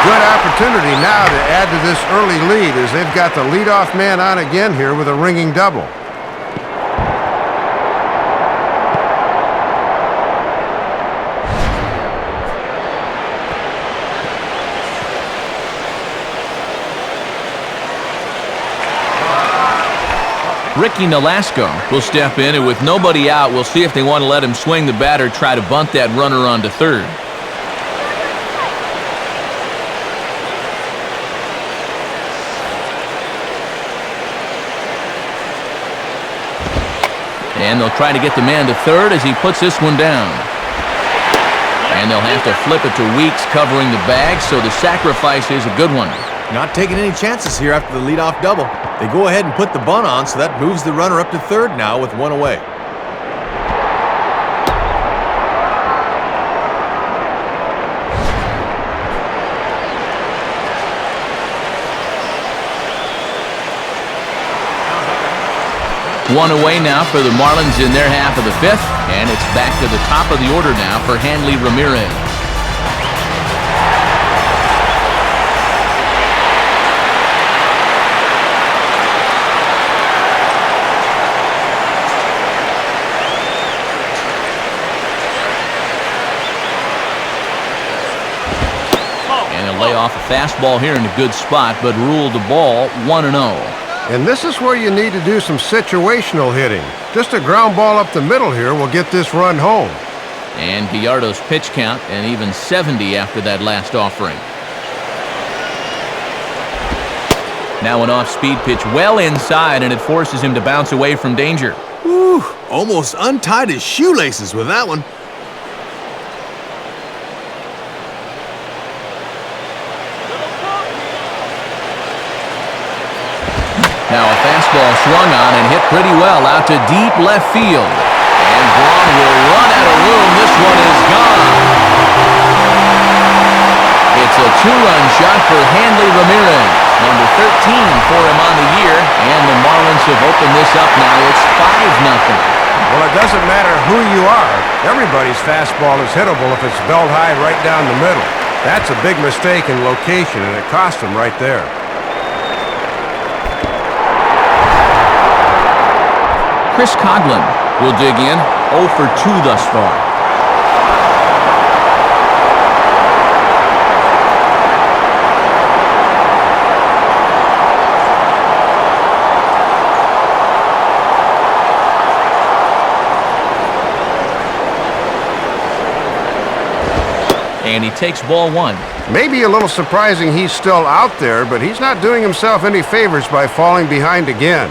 Good opportunity now to add to this early lead as they've got the leadoff man on again here with a ringing double.
Ricky Nolasco will step in, and with nobody out, we'll see if they want to let him swing the bat or try to bunt that runner onto third. And they'll try to get the man to third as he puts this one down. And they'll have to flip it to Weeks covering the bag, so the sacrifice is a good one.
Not taking any chances here after the leadoff double. They go ahead and put the bunt on, so that moves the runner up to third now with 1 away.
One away now for the Marlins in their half of the 5th, and it's back to the top of the order now for Hanley Ramirez. Lay off a fastball here in a good spot, but ruled the ball 1-0.
And this is where you need to do some situational hitting. Just a ground ball up the middle here will get this run home.
And Gallardo's pitch count, and even 70 after that last offering. Now an off-speed pitch well inside, and it forces him to bounce away from danger.
Whew, almost untied his shoelaces with that one.
Now a fastball swung on and hit pretty well out to deep left field. And Braun will run out of room. This one is gone. It's a two-run shot for Hanley Ramirez. Number 13 for him on the year. And the Marlins have opened this up now. It's 5-0.
Well, it doesn't matter who you are. Everybody's fastball is hittable if it's belt high right down the middle. That's a big mistake in location, and it cost him right there.
Chris Coghlan will dig in. 0 for 2 thus far. And he takes ball 1.
Maybe a little surprising he's still out there, but he's not doing himself any favors by falling behind again.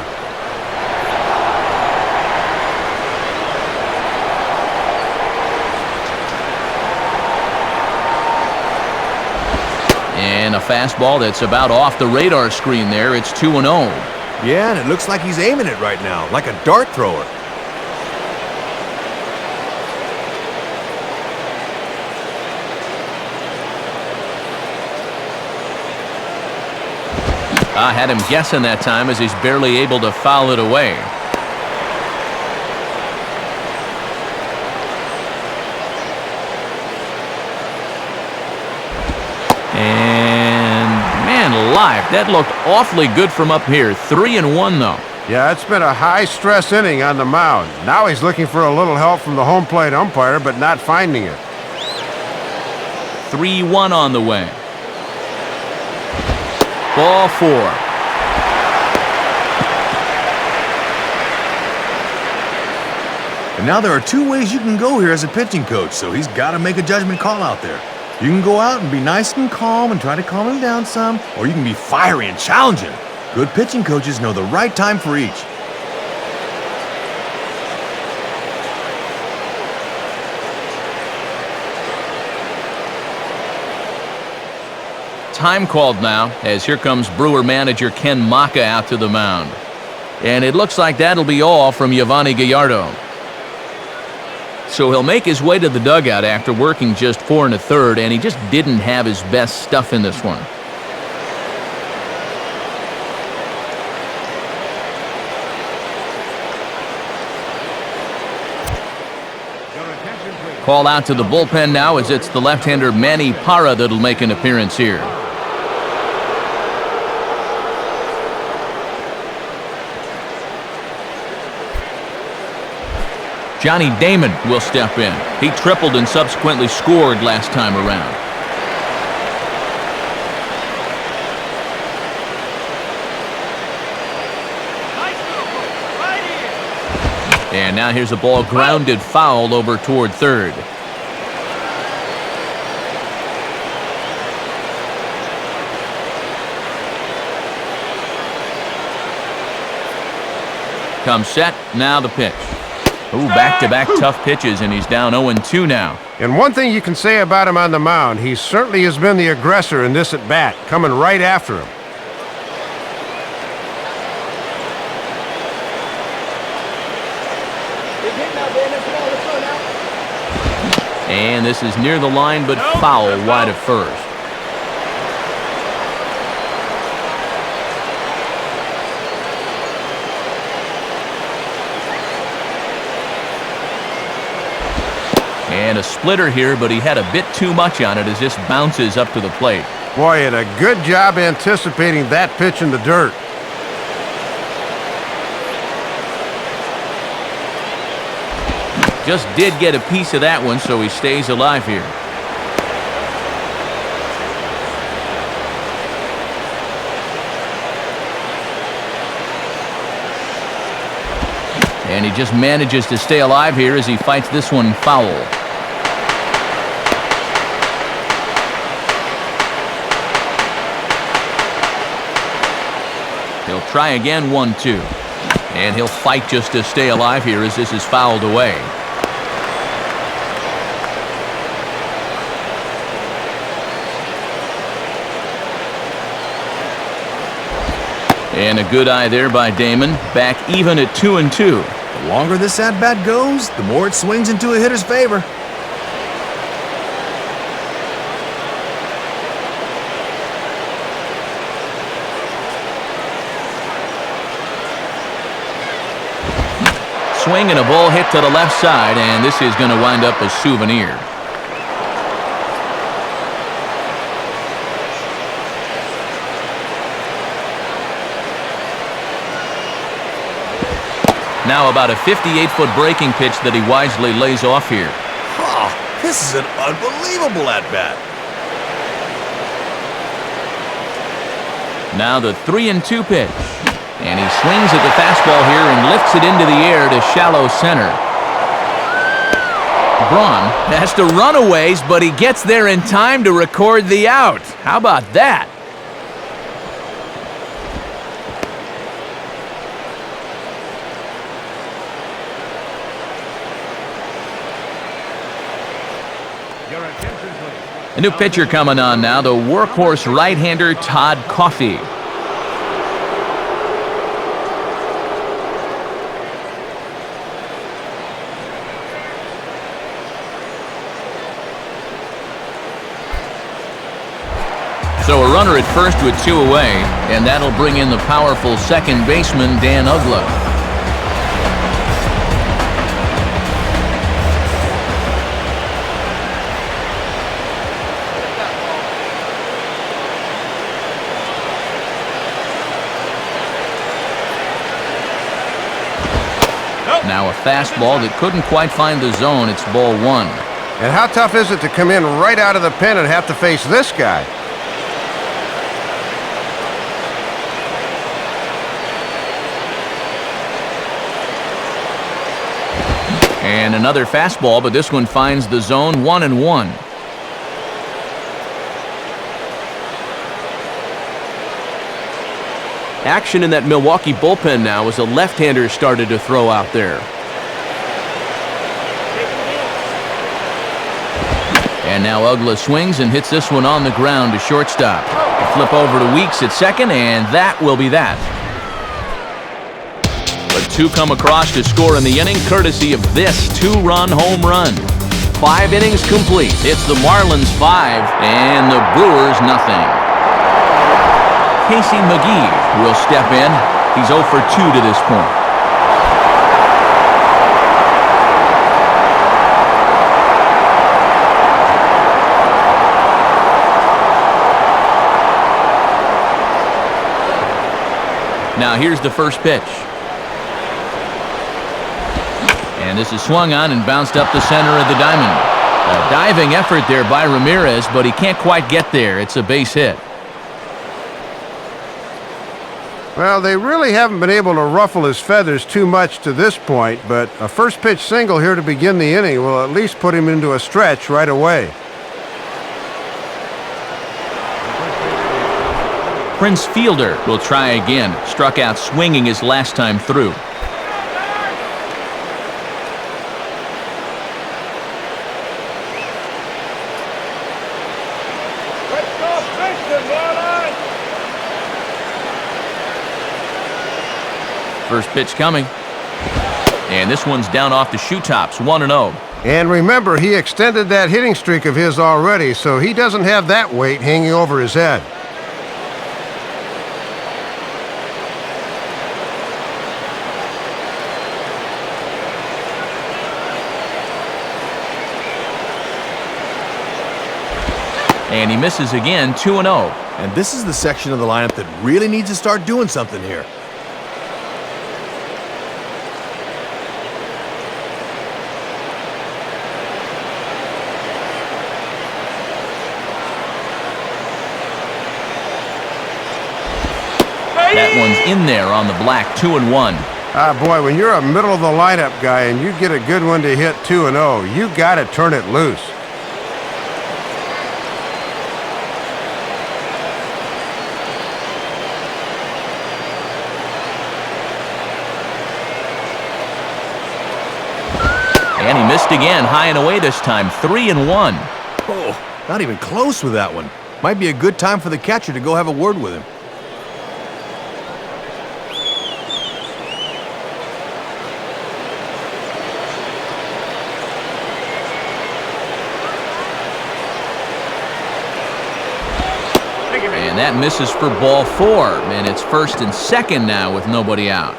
And a fastball that's about off the radar screen there. It's 2-0.
Yeah, and it looks like he's aiming it right now, like a dart thrower.
I had him guessing that time as he's barely able to foul it away. And man alive, that looked awfully good from up here. 3-1 though.
Yeah, it's been a high-stress inning on the mound. Now he's looking for a little help from the home plate umpire, but not finding it.
3-1 on the way. Ball 4.
And now there are 2 ways you can go here as a pitching coach, so he's got to make a judgment call out there. You can go out and be nice and calm and try to calm him down some, or you can be fiery and challenging. Good pitching coaches know the right time for each.
Time called now, as here comes Brewer manager Ken Maka out to the mound. And it looks like that'll be all from Yovani Gallardo. So he'll make his way to the dugout after working just 4 1/3, and he just didn't have his best stuff in this one. Call out to the bullpen now as it's the left-hander Manny Parra that'll make an appearance here. Johnny Damon will step in. He tripled and subsequently scored last time around. And now here's a ball grounded foul over toward third. Comes set, now the pitch. Ooh, back-to-back tough pitches, and he's down 0-2 now.
And one thing you can say about him on the mound, he certainly has been the aggressor in this at-bat, coming right after him.
And this is near the line, but foul wide of first. And a splitter here, but he had a bit too much on it as this bounces up to the plate.
Boy, and a good job anticipating that pitch in the dirt.
Just did get a piece of that one, so he stays alive here. And he just manages to stay alive here as he fights this one foul. He'll try again, 1-2. And he'll fight just to stay alive here as this is fouled away. And a good eye there by Damon. Back even at 2-2.
The longer this at-bat goes, the more it swings into a hitter's favor.
Swing and a ball hit to the left side, and this is going to wind up a souvenir. Now about a 58-foot breaking pitch that he wisely lays off here.
Oh, this is an unbelievable at-bat.
Now the 3-2 pitch. And he swings at the fastball here and lifts it into the air to shallow center. Braun has to run a ways, but he gets there in time to record the out. How about that? A new pitcher coming on now, the workhorse right-hander Todd Coffey. So a runner at first with 2 away, and that'll bring in the powerful second baseman Dan Uggla. Now a fastball that couldn't quite find the zone. It's ball 1.
And how tough is it to come in right out of the pen and have to face this guy?
And another fastball, but this one finds the zone, 1-1. Action in that Milwaukee bullpen now as a left-hander started to throw out there. And now Uggla swings and hits this one on the ground to shortstop. A flip over to Weeks at second, and that will be that. But 2 come across to score in the inning, courtesy of this 2-run home run. 5 innings complete. It's the Marlins 5 and the Brewers nothing. Casey McGee will step in. He's 0 for 2 to this point. Now here's the first pitch. And this is swung on and bounced up the center of the diamond. A diving effort there by Ramirez, but he can't quite get there. It's a base hit.
Well, they really haven't been able to ruffle his feathers too much to this point, but a first pitch single here to begin the inning will at least put him into a stretch right away.
Prince Fielder will try again. Struck out swinging his last time through. First pitch coming. And this one's down off the shoe tops, 1-0.
And remember, he extended that hitting streak of his already, so he doesn't have that weight hanging over his head.
And he misses again, 2-0.
And this is the section of the lineup that really needs to start doing something here.
That one's in there on the black, 2-1.
Ah, boy, when you're a middle-of-the-lineup guy and you get a good one to hit 2-0, you got to turn it loose.
And he missed again, high and away this time, 3-1.
Oh, not even close with that one. Might be a good time for the catcher to go have a word with him.
And that misses for ball 4. And it's 1st and 2nd now with nobody out.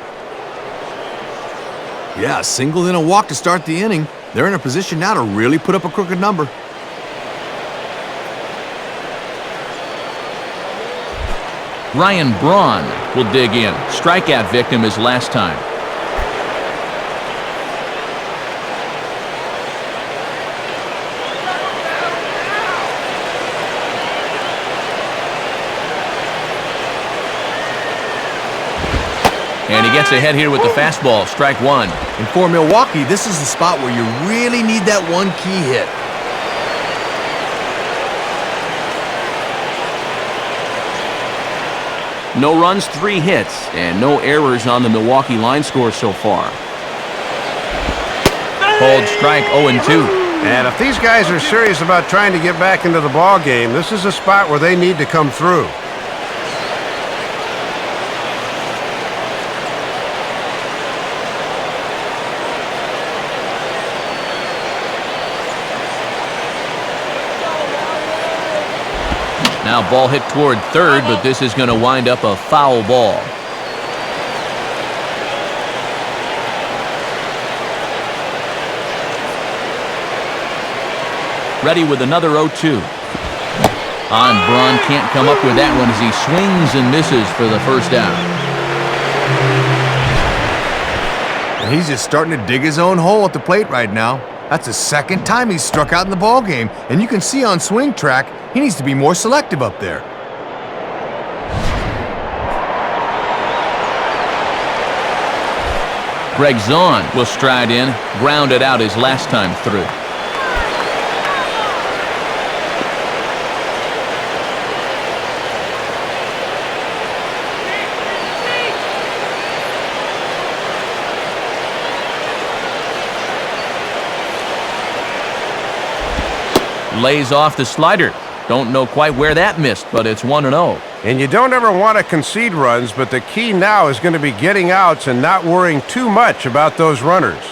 Yeah, singled in a walk to start the inning. They're in a position now to really put up a crooked number.
Ryan Braun will dig in. Strikeout victim his last time. And he gets ahead here with the fastball, strike 1.
And for Milwaukee, this is the spot where you really need that one key hit.
No runs, 3 hits, and no errors on the Milwaukee line score so far. Called strike 0-2.
And if these guys are serious about trying to get back into the ball game, this is a spot where they need to come through.
Now ball hit toward third, but this is going to wind up a foul ball. Ready with another 0-2. Braun can't come up with that one as he swings and misses for the first out.
And he's just starting to dig his own hole at the plate right now. That's the second time he's struck out in the ball game, and you can see on swing track he needs to be more selective up there.
Greg Zahn will stride in, grounded out his last time through. Lays off the slider. Don't know quite where that missed, but it's 1-0.
And you don't ever want to concede runs, but the key now is going to be getting outs and not worrying too much about those runners.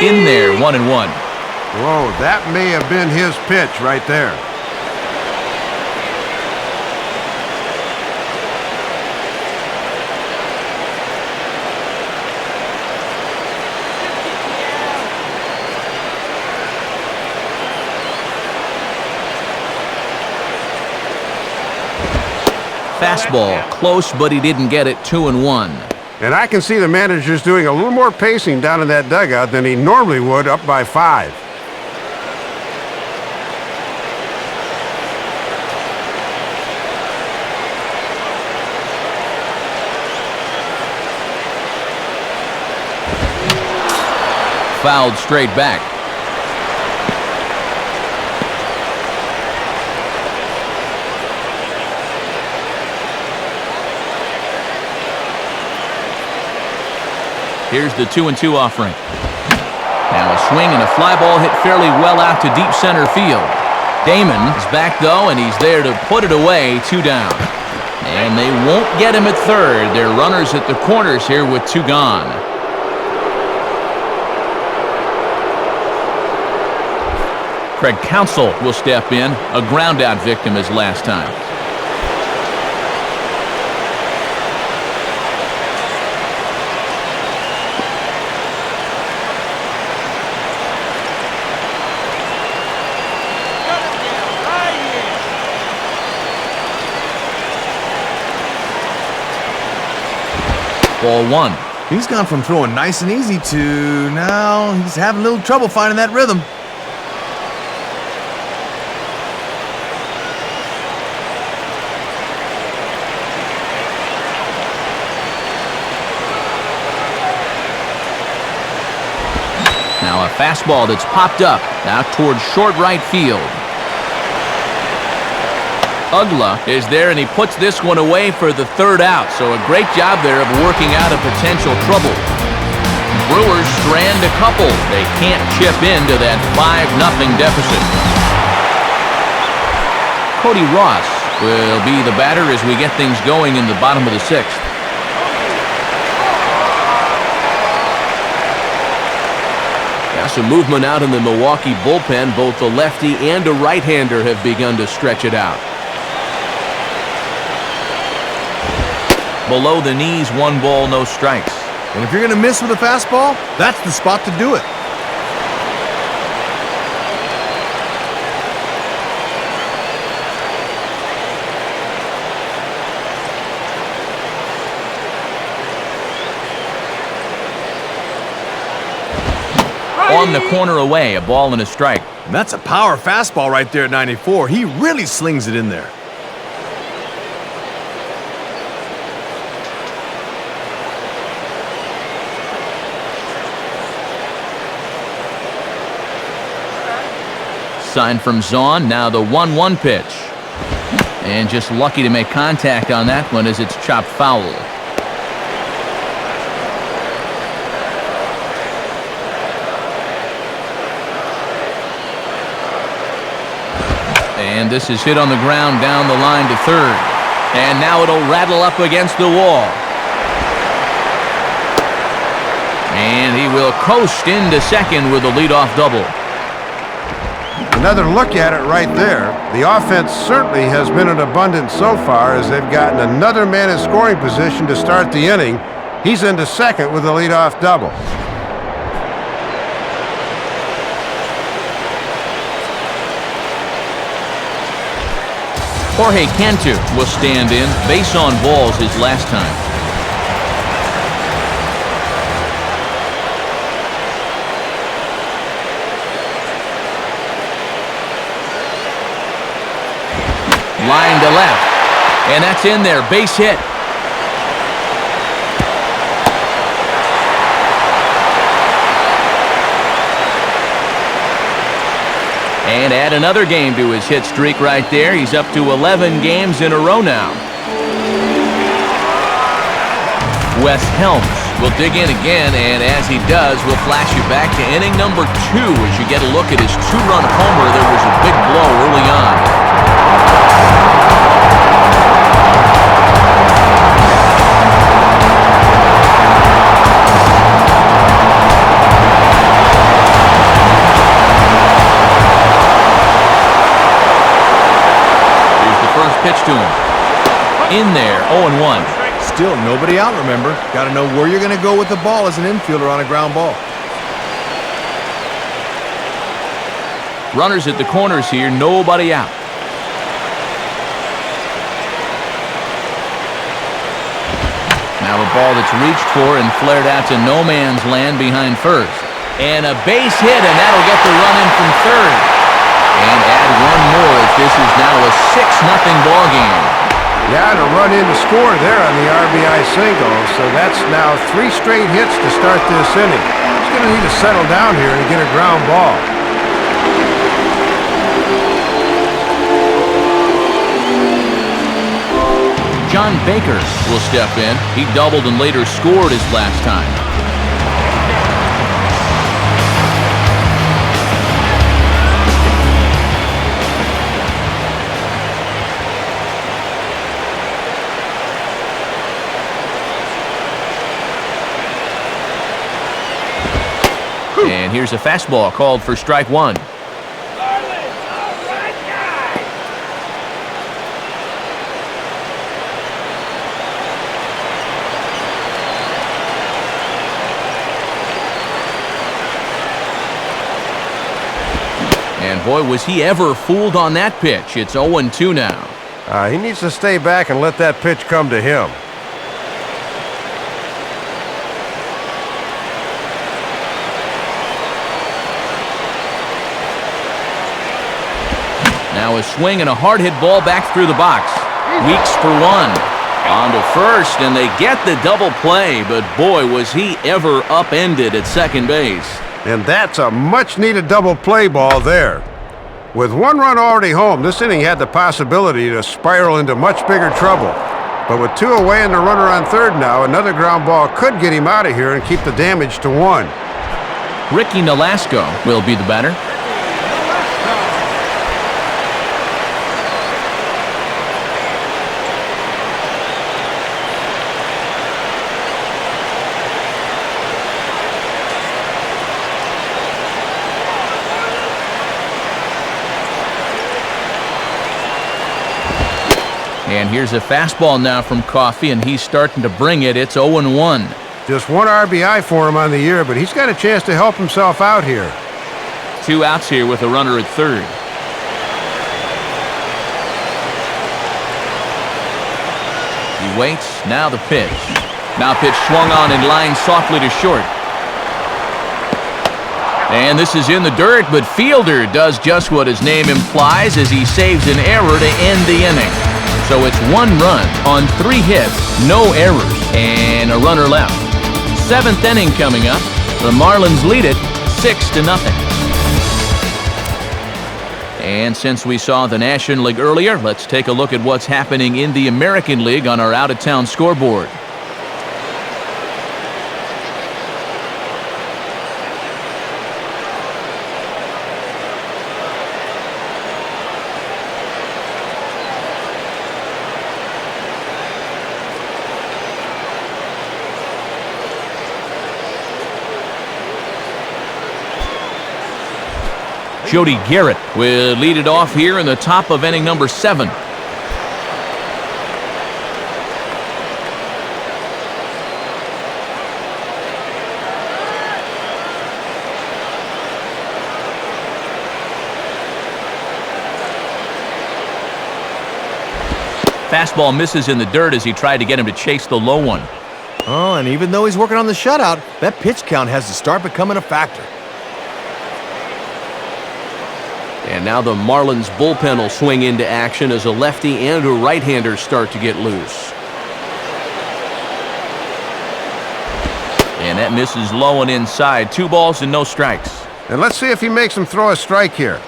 In there, 1-1.
Whoa, that may have been his pitch right there.
Fastball, close, but he didn't get it. 2-1.
And I can see the manager's doing a little more pacing down in that dugout than he normally would up by 5.
Fouled straight back. Here's the 2-2 offering. Now a swing and a fly ball hit fairly well out to deep center field. Damon is back though, and he's there to put it away. 2 down. And they won't get him at third. They're runners at the corners here with 2 gone. Craig Counsell will step in. A ground-out victim his last time. Ball 1.
He's gone from throwing nice and easy to now he's having a little trouble finding that rhythm.
Now a fastball that's popped up out towards short right field. Ugla is there, and he puts this one away for the third out. So a great job there of working out a potential trouble. Brewers strand a couple. They can't chip into that 5-0 deficit. Cody Ross will be the batter as we get things going in the bottom of the 6th. Now some movement out in the Milwaukee bullpen. Both a lefty and a right-hander have begun to stretch it out. Below the knees, 1 ball, no strikes.
And if you're going to miss with a fastball, that's the spot to do it.
On the corner away, a ball and a strike.
And that's a power fastball right there at 94. He really slings it in there.
Sign from Zahn, now the 1-1 pitch. And just lucky to make contact on that one as it's chopped foul. And this is hit on the ground down the line to third. And now it'll rattle up against the wall. And he will coast into second with a leadoff double.
Another look at it right there. The offense certainly has been in abundance so far as they've gotten another man in scoring position to start the inning. He's into second with a leadoff double.
Jorge Cantu will stand in. Base on balls his last time. Line to left. And that's in there. Base hit. And add another game to his hit streak right there. He's up to 11 games in a row now. Wes Helms will dig in again, and as he does, we'll flash you back to inning number 2 as you get a look at his 2-run homer. There was a big blow early on. Pitch to him. In there, 0-1.
Still nobody out, remember. Got to know where you're going to go with the ball as an infielder on a ground ball.
Runners at the corners here, nobody out. Now a ball that's reached for and flared out to no man's land behind first. And a base hit, and that'll get the run in from third. And add one more as this is now a 6-0 ball game.
Yeah, to run in the score there on the RBI single. So that's now 3 straight hits to start this inning. He's going to need to settle down here and get a ground ball.
John Baker will step in. He doubled and later scored his last time. And here's a fastball called for strike 1.
Marlins, all right, guys.
And boy, was he ever fooled on that pitch. It's 0-2 now.
He needs to stay back and let that pitch come to him.
Now a swing and a hard hit ball back through the box. Weeks for 1. On to first, and they get the double play, but boy, was he ever upended at second base.
And that's a much-needed double play ball there. With one run already home, this inning had the possibility to spiral into much bigger trouble. But with two away and the runner on third now, another ground ball could get him out of here and keep the damage to one.
Ricky Nolasco will be the batter. And here's a fastball now from Coffey, and he's starting to bring it. It's 0-1.
Just one RBI for him on the year, but he's got a chance to help himself out here.
2 outs here with a runner at third. He waits. Now the pitch. Now pitch swung on and lined softly to short. And this is in the dirt, but Fielder does just what his name implies as he saves an error to end the inning. So it's 1 run on 3 hits, no errors, and a runner left. 7th inning coming up. The Marlins lead it 6-0. And since we saw the National League earlier, let's take a look at what's happening in the American League on our out-of-town scoreboard. Jody Garrett will lead it off here in the top of inning number 7. Fastball misses in the dirt as he tried to get him to chase the low one.
Oh, and even though he's working on the shutout, that pitch count has to start becoming a factor.
And now the Marlins bullpen will swing into action as a lefty and a right-hander start to get loose.
And that misses low and inside. 2 balls and no strikes.
And let's see if he makes him throw a strike here.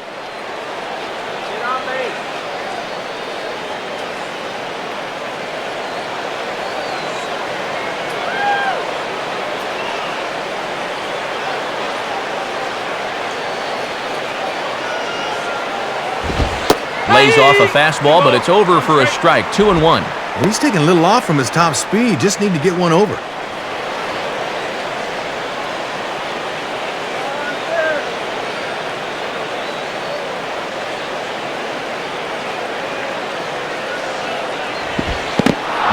Lays off a fastball, but it's over for a strike. 2-1.
Well, he's taking a little off from his top speed. Just need to get one over.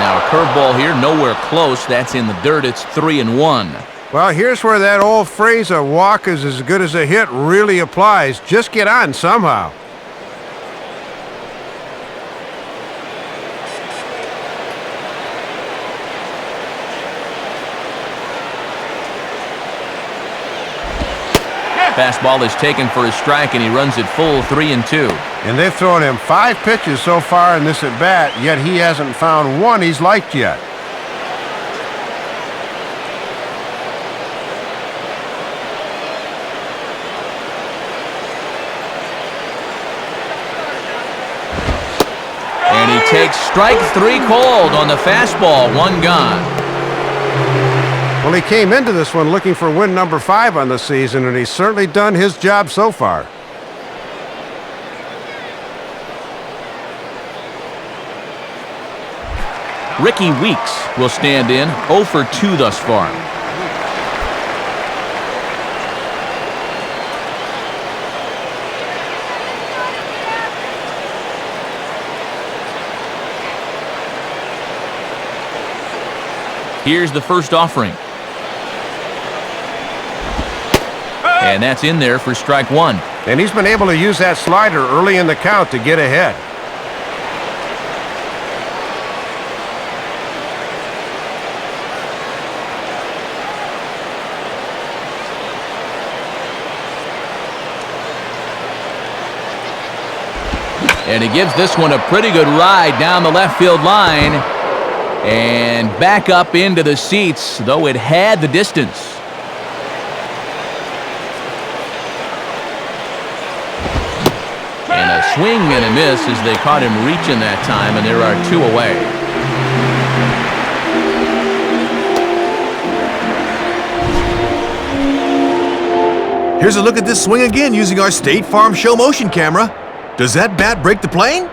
Now a curveball here, nowhere close. That's in the dirt. It's 3-1.
Well, here's where that old phrase, a walk is as good as a hit, really applies. Just get on somehow.
Fastball is taken for a strike, and he runs it full 3-2.
And they've thrown him 5 pitches so far in this at-bat, yet he hasn't found one he's liked yet.
And he takes strike 3 called on the fastball. 1 gone.
Well, he came into this one looking for win number 5 on the season, and he's certainly done his job so far.
Ricky Weeks will stand in, 0 for 2 thus far. Here's the first offering. And that's in there for strike 1.
And he's been able to use that slider early in the count to get ahead.
And he gives this one a pretty good ride down the left field line. And back up into the seats, though it had the distance.
swing and a miss as they caught him reaching that time, and there are 2 away.
Here's a look at this swing again using our State Farm show motion camera. Does that bat break the plane?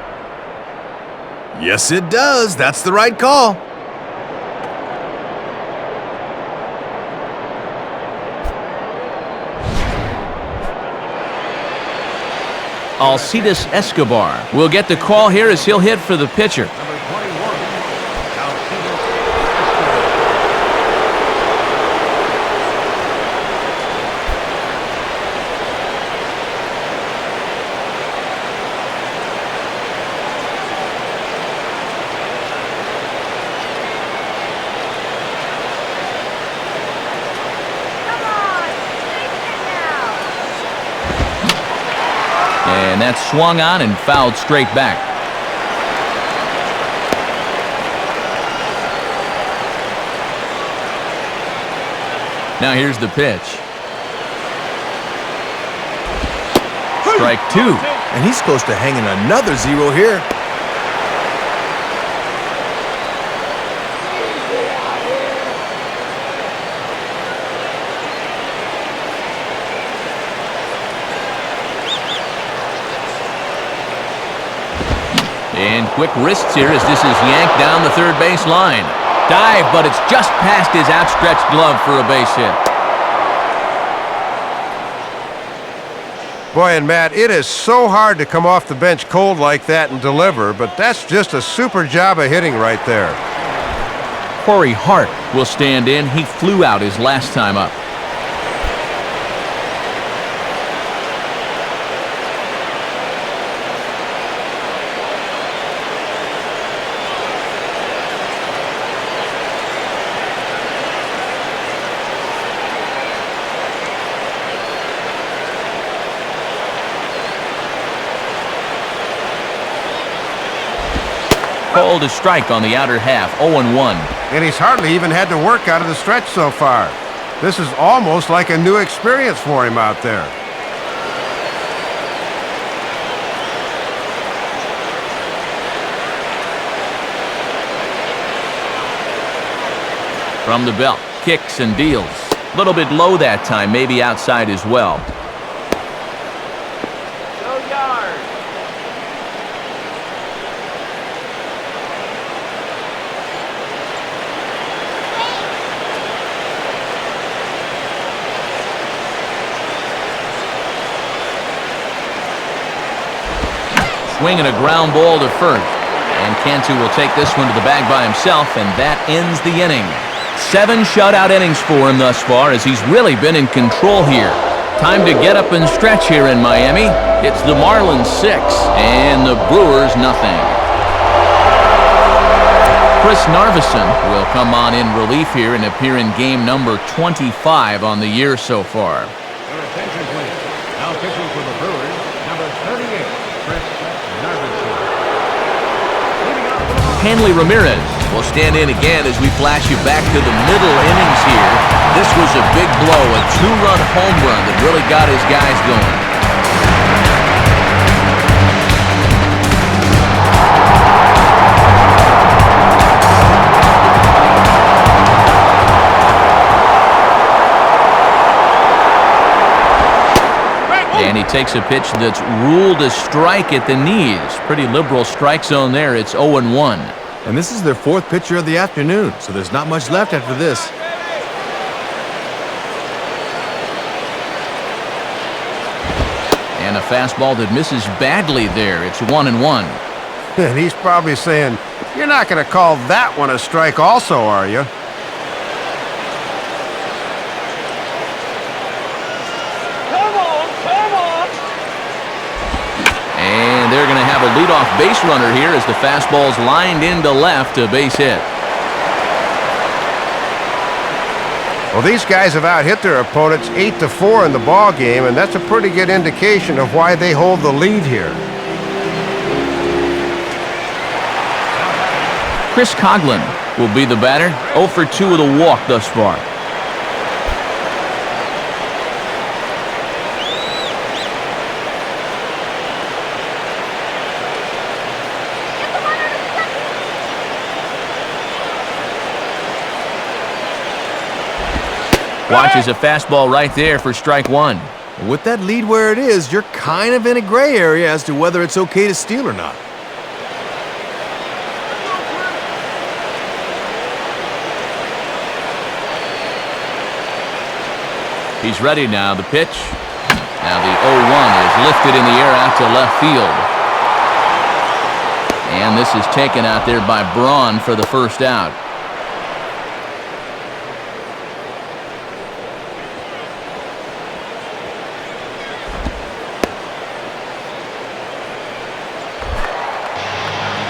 Yes, it does. That's the right call.
Alcides Escobar will get the call here as he'll hit for the pitcher. And that's swung on and fouled straight back. Now here's the pitch. Strike 2.
And he's supposed to hang in another 0 here.
And quick wrists here as this is yanked down the third base line. Dive, but it's just past his outstretched glove for a base hit.
Boy, and Matt, it is so hard to come off the bench cold like that and deliver, but that's just a super job of hitting right there.
Corey Hart will stand in. He flew out his last time up. Called a strike on the outer half, 0-1.
And he's hardly even had to work out of the stretch so far. This is almost like a new experience for him out there.
From the belt, kicks and deals. A little bit low that time, maybe outside as well.
Go yard.
Swinging a ground ball to first. And Cantu will take this one to the bag by himself, and that ends the inning. 7 shutout innings for him thus far as he's really been in control here. Time to get up and stretch here in Miami. It's the Marlins 6 and the Brewers nothing. Chris Narveson will come on in relief here and appear in game number 25 on the year so far.
Your attention, please. Now pitching for the Brewers, number 38, Chris Narveson.
Hanley Ramirez will stand in again as we flash you back to the middle innings here. This was a big blow, a 2-run home run that really got his guys going. And he takes a pitch that's ruled a strike at the knees. Pretty liberal strike zone there. It's 0-1.
And this is their 4th pitcher of the afternoon, so there's not much left after this.
And a fastball that misses badly there. It's 1-1.
And he's probably saying, you're not going to call that one a strike also, are you?
And they're going to have a leadoff base runner here as the fastball's lined into left, a base hit.
Well, these guys have out-hit their opponents 8-4 in the ball game, and that's a pretty good indication of why they hold the lead here.
Chris Coughlin will be the batter. 0 for 2 with a walk thus far. Watches a fastball right there for strike one.
With that lead where it is, you're kind of in a gray area as to whether it's okay to steal or not.
He's ready now. The pitch. Now the 0-1 is lifted in the air out to left field. And this is taken out there by Braun for the first out.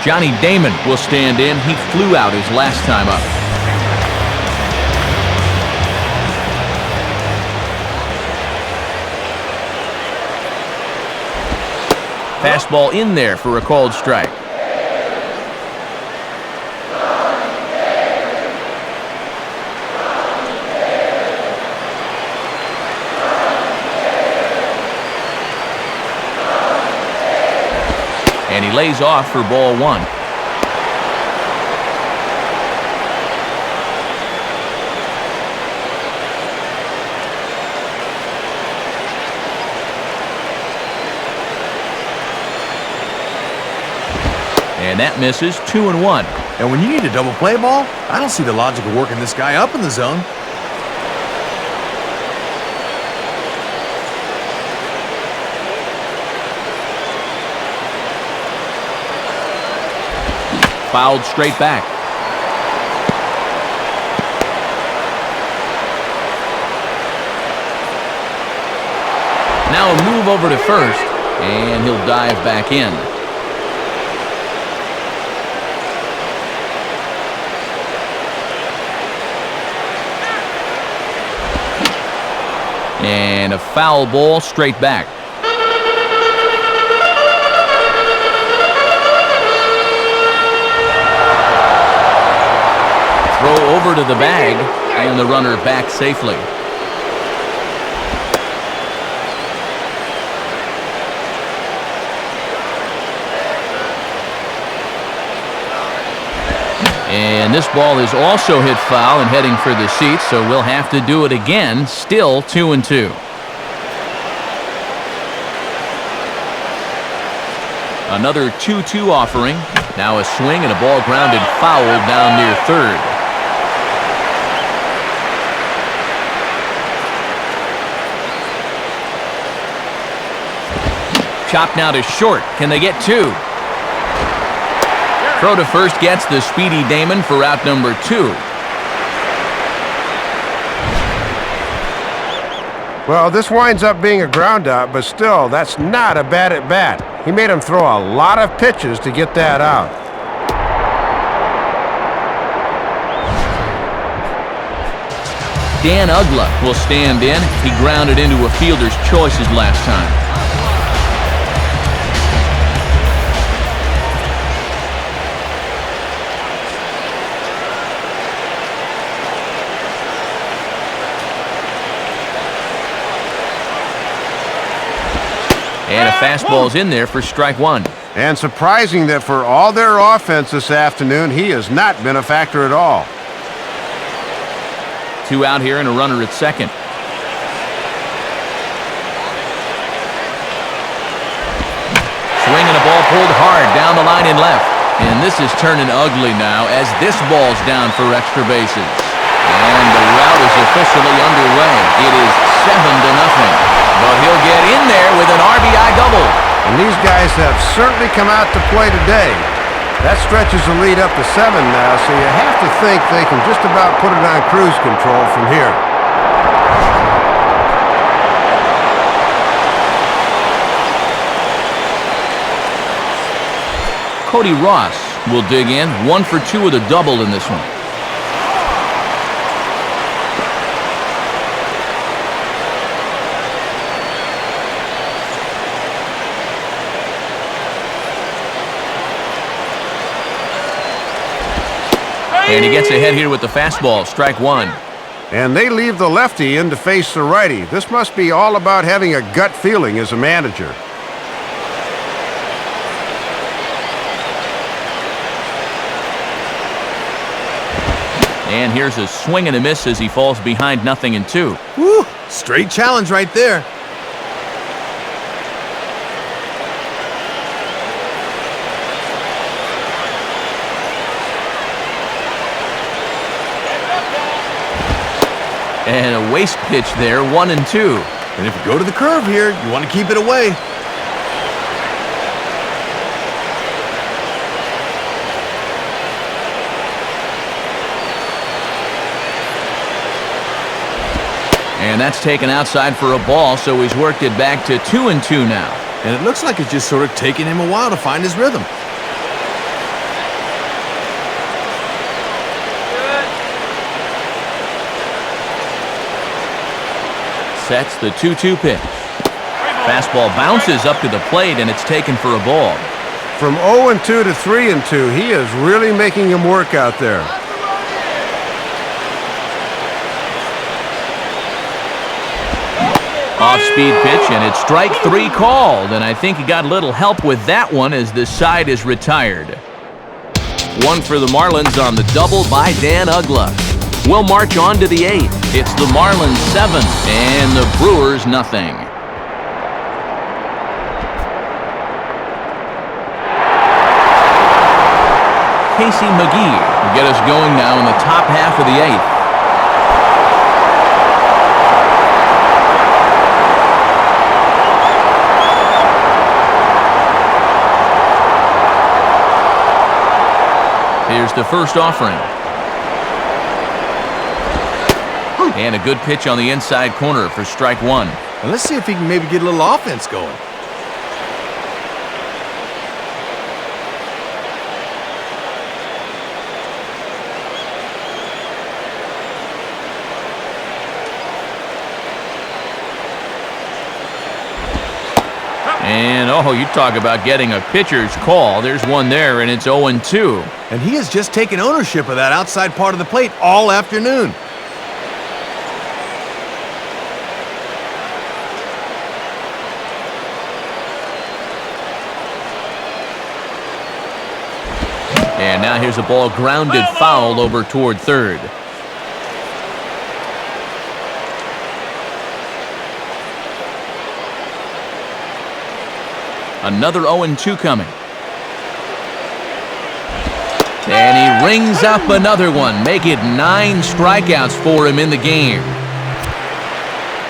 Johnny Damon will stand in. He flew out his last time up. Fastball in there for a called strike. And he lays off for ball one. And that misses. 2-1.
And when you need a double play ball, I don't see the logic of working this guy up in the zone.
Fouled straight back. Now a move over to first, and he'll dive back in. And a foul ball straight back. Throw over to the bag, and the runner back safely. And this ball is also hit foul and heading for the seats, so we'll have to do it again. Still 2-2. Another 2-2 offering. Now a swing and a ball grounded foul down near third. Chop now to short. Can they get two? Throw to first gets the speedy Damon for out number 2.
Well, this winds up being a ground out, but still, that's not a bad at bat. He made him throw a lot of pitches to get that out.
Dan Ugla will stand in. He grounded into a fielder's choices last time. And a fastball's in there for strike one.
And surprising that for all their offense this afternoon, he has not been a factor at all.
2 out here and a runner at second. Swing and a ball pulled hard down the line and left. And this is turning ugly now as this ball's down for extra bases. And the rout is officially underway. It is 7-0. But he'll get in there with an RBI double.
And these guys have certainly come out to play today. That stretches the lead up to 7 now, so you have to think they can just about put it on cruise control from here.
Cody Ross will dig in. 1 for 2 with a double in this one. And he gets ahead here with the fastball, strike one.
And they leave the lefty in to face the righty. This must be all about having a gut feeling as a manager.
And here's a swing and a miss as he falls behind 0-2.
Woo! Straight challenge right there.
And a waste pitch there, 1-2.
And if you go to the curve here, you want to keep it away.
And that's taken outside for a ball, so he's worked it back to 2-2 now.
And it looks like it's just sort of taking him a while to find his rhythm.
Sets the 2-2 pitch. Fastball bounces up to the plate, and it's taken for a ball.
From 0-2 to 3-2, he is really making him work out there.
Off-speed pitch, and it's strike 3 called, and I think he got a little help with that one as the side is retired. One for the Marlins on the double by Dan Uggla. We'll march on to the 8th. It's the Marlins 7 and the Brewers 0. Casey McGee will get us going now in the top half of the 8th. Here's the first offering. And a good pitch on the inside corner for strike 1.
And let's see if he can maybe get a little offense going.
And, oh, you talk about getting a pitcher's call. There's one there, and it's 0-2.
And he has just taken ownership of that outside part of the plate all afternoon.
And now here's a ball grounded foul over toward third. Another 0-2 coming. And he rings up another one. Make it 9 strikeouts for him in the game.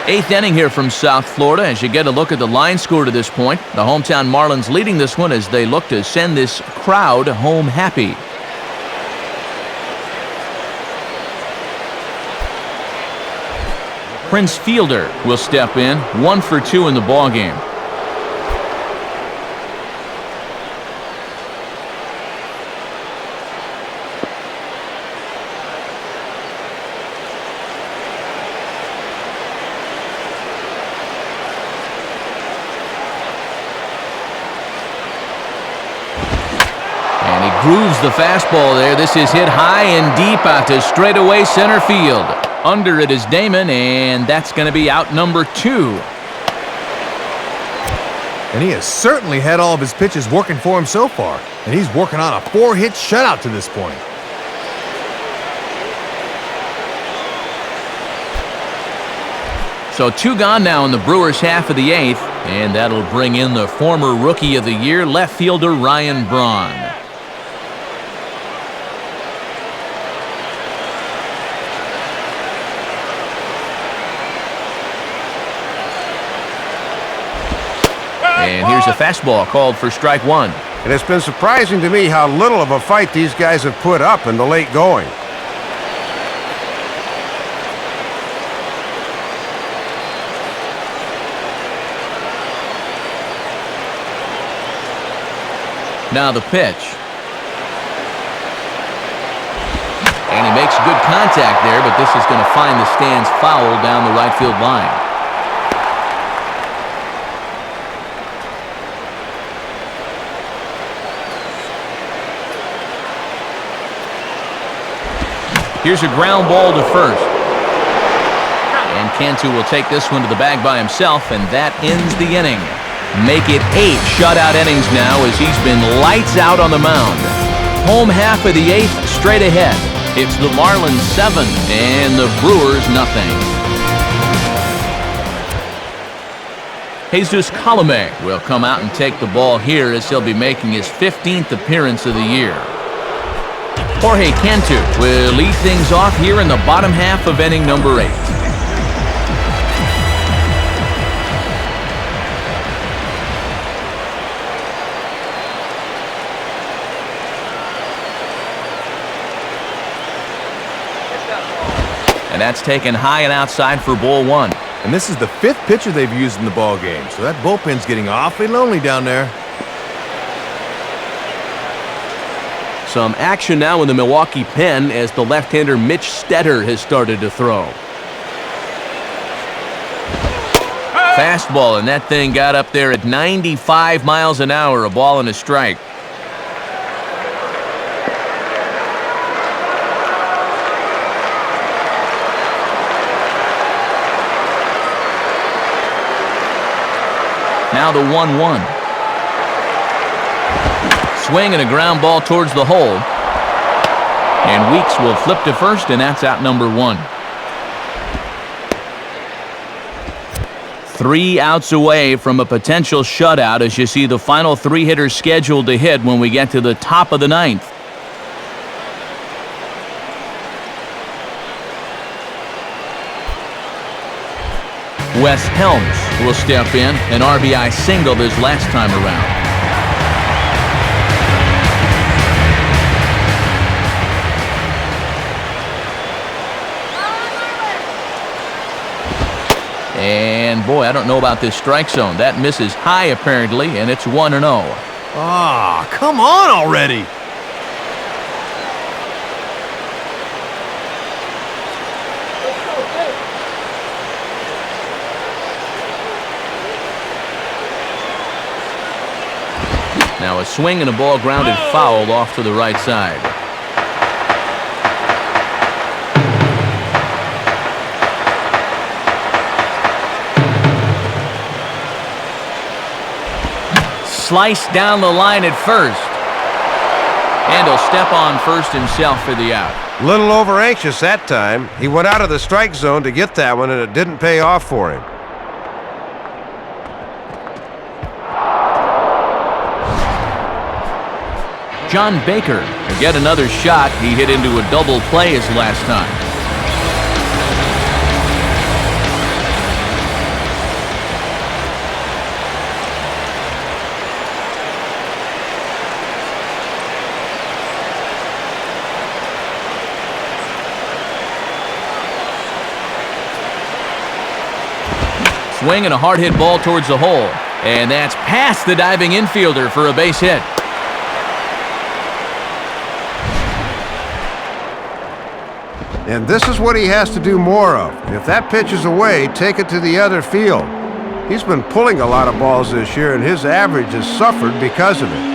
8th inning here from South Florida as you get a look at the line score to this point. The hometown Marlins leading this one as they look to send this crowd home happy. Prince Fielder will step in, 1 for 2 in the ballgame. Grooves the fastball there. This is hit high and deep out to straightaway center field. Under it is Damon, and that's going to be out number 2.
And he has certainly had all of his pitches working for him so far. And he's working on a 4-hit shutout to this point.
So 2 gone now in the Brewers half of the 8th, and that'll bring in the former Rookie of the Year, left fielder Ryan Braun. And here's a fastball called for strike 1.
And it's been surprising to me how little of a fight these guys have put up in the late going.
Now the pitch. And he makes good contact there, but this is going to find the stands foul down the right field line. Here's a ground ball to first. And Cantu will take this one to the bag by himself, and that ends the inning. Make it 8 shutout innings now as he's been lights out on the mound. Home half of the 8th straight ahead. It's the Marlins 7 and the Brewers nothing. Jesus Colome will come out and take the ball here as he'll be making his 15th appearance of the year. Jorge Cantu will lead things off here in the bottom half of inning number 8. And that's taken high and outside for ball 1.
And this is the 5th pitcher they've used in the ball game, so that bullpen's getting awfully lonely down there.
Some action now in the Milwaukee pen as the left-hander Mitch Stetter has started to throw. Fastball, and that thing got up there at 95 miles an hour, a ball and a strike. Now the 1-1. Swing and a ground ball towards the hole. And Weeks will flip to first, and that's out number 1. 3 outs away from a potential shutout as you see the final 3 hitters scheduled to hit when we get to the top of the 9th. Wes Helms will step in, an RBI single his last time around. And boy, I don't know about this strike zone. That misses high apparently, and it's 1-0.
Ah, come on already!
Now a swing and a ball grounded foul off to the right side. Sliced down the line at first. And he'll step on first himself for the out.
Little over anxious that time. He went out of the strike zone to get that one, and it didn't pay off for him.
John Baker will get another shot. He hit into a double play his last time. Swing and a hard hit ball towards the hole. And that's past the diving infielder for a base hit.
And this is what he has to do more of. If that pitch is away, take it to the other field. He's been pulling a lot of balls this year, and his average has suffered because of it.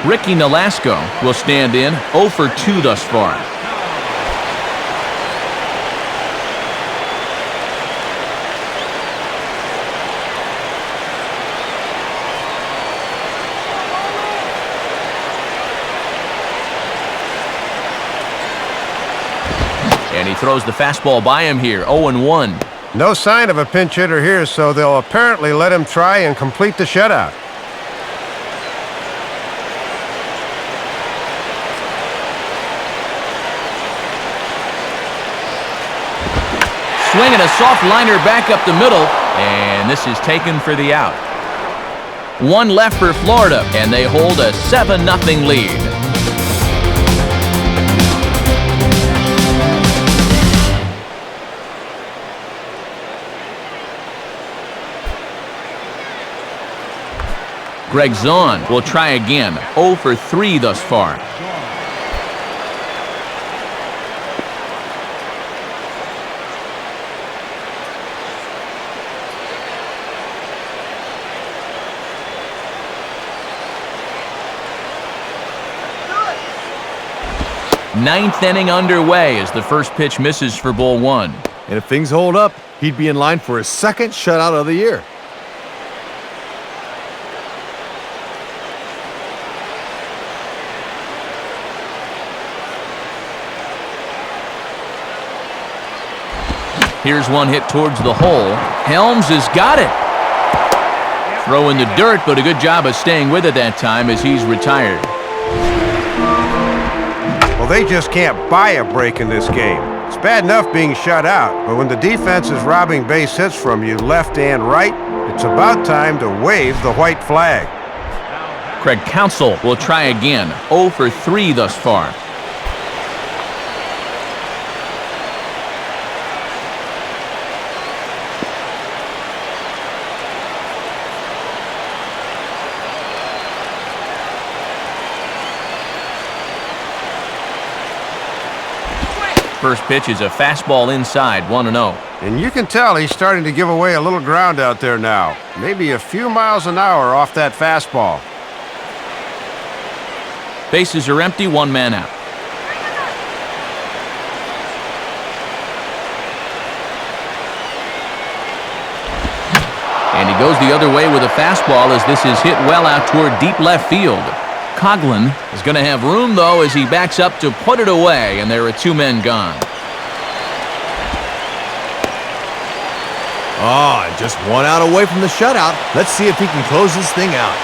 Ricky Nolasco will stand in, 0 for 2 thus far. And he throws the fastball by him here, 0-1.
No sign of a pinch hitter here, so they'll apparently let him try and complete the shutout.
Swinging a soft liner back up the middle, and this is taken for the out. 1 left for Florida, and they hold a 7-0 lead. Greg Zahn will try again, 0 for 3 thus far. Ninth inning underway as the first pitch misses for ball 1.
And if things hold up, he'd be in line for his 2nd shutout of the year.
Here's one hit towards the hole. Helms has got it. Throw in the dirt, but a good job of staying with it that time as he's retired.
Well, they just can't buy a break in this game. It's bad enough being shut out, but when the defense is robbing base hits from you left and right, it's about time to wave the white flag.
Craig Counsell will try again. 0 for 3 thus far. First pitch is a fastball inside, 1-0.
And you can tell he's starting to give away a little ground out there now. Maybe a few miles an hour off that fastball.
Bases are empty, 1 man out. And he goes the other way with a fastball as this is hit well out toward deep left field. Coughlin is going to have room, though, as he backs up to put it away, and there are 2 men gone.
Oh, and just 1 out away from the shutout. Let's see if he can close this thing out.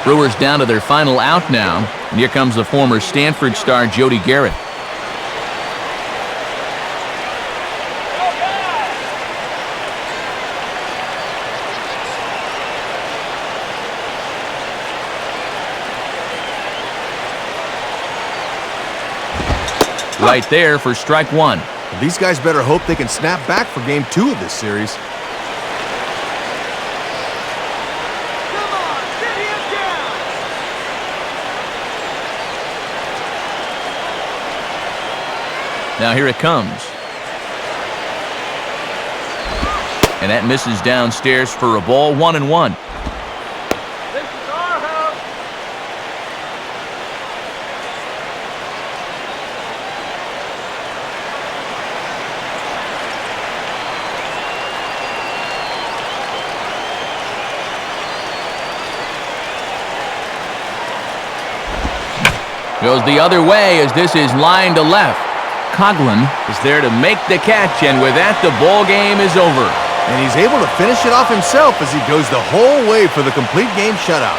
Brewers down to their final out now, and here comes the former Stanford star Jody Garrett. Right there for strike 1.
These guys better hope they can snap back for game 2 of this series.
Come on, sit him down.
Now here it comes. And that misses downstairs for a ball, 1-1.
This is our house.
Goes the other way as this is lined to left. Coughlin is there to make the catch, and with that, the ball game is over.
And he's able to finish it off himself as he goes the whole way for the complete game shutout.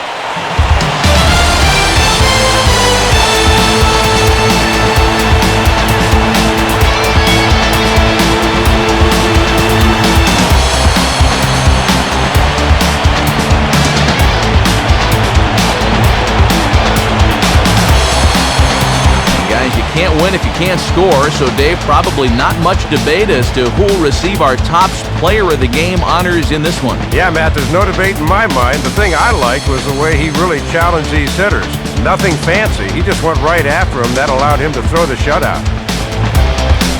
Can't win if you can't score, so Dave, probably not much debate as to who will receive our top player of the game honors in this one.
Yeah, Matt, there's no debate in my mind. The thing I liked was the way he really challenged these hitters. Nothing fancy. He just went right after him. That allowed him to throw the shutout.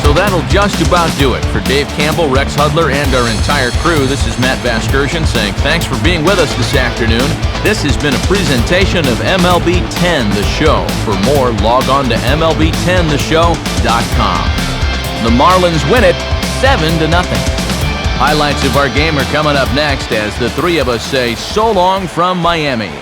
So that'll just about do it. For Dave Campbell, Rex Hudler, and our entire crew, this is Matt Vasgersian saying thanks for being with us this afternoon. This has been a presentation of MLB 10 The Show. For more, log on to MLB10theshow.com. The Marlins win it 7-0. Highlights of our game are coming up next as the 3 of us say so long from Miami.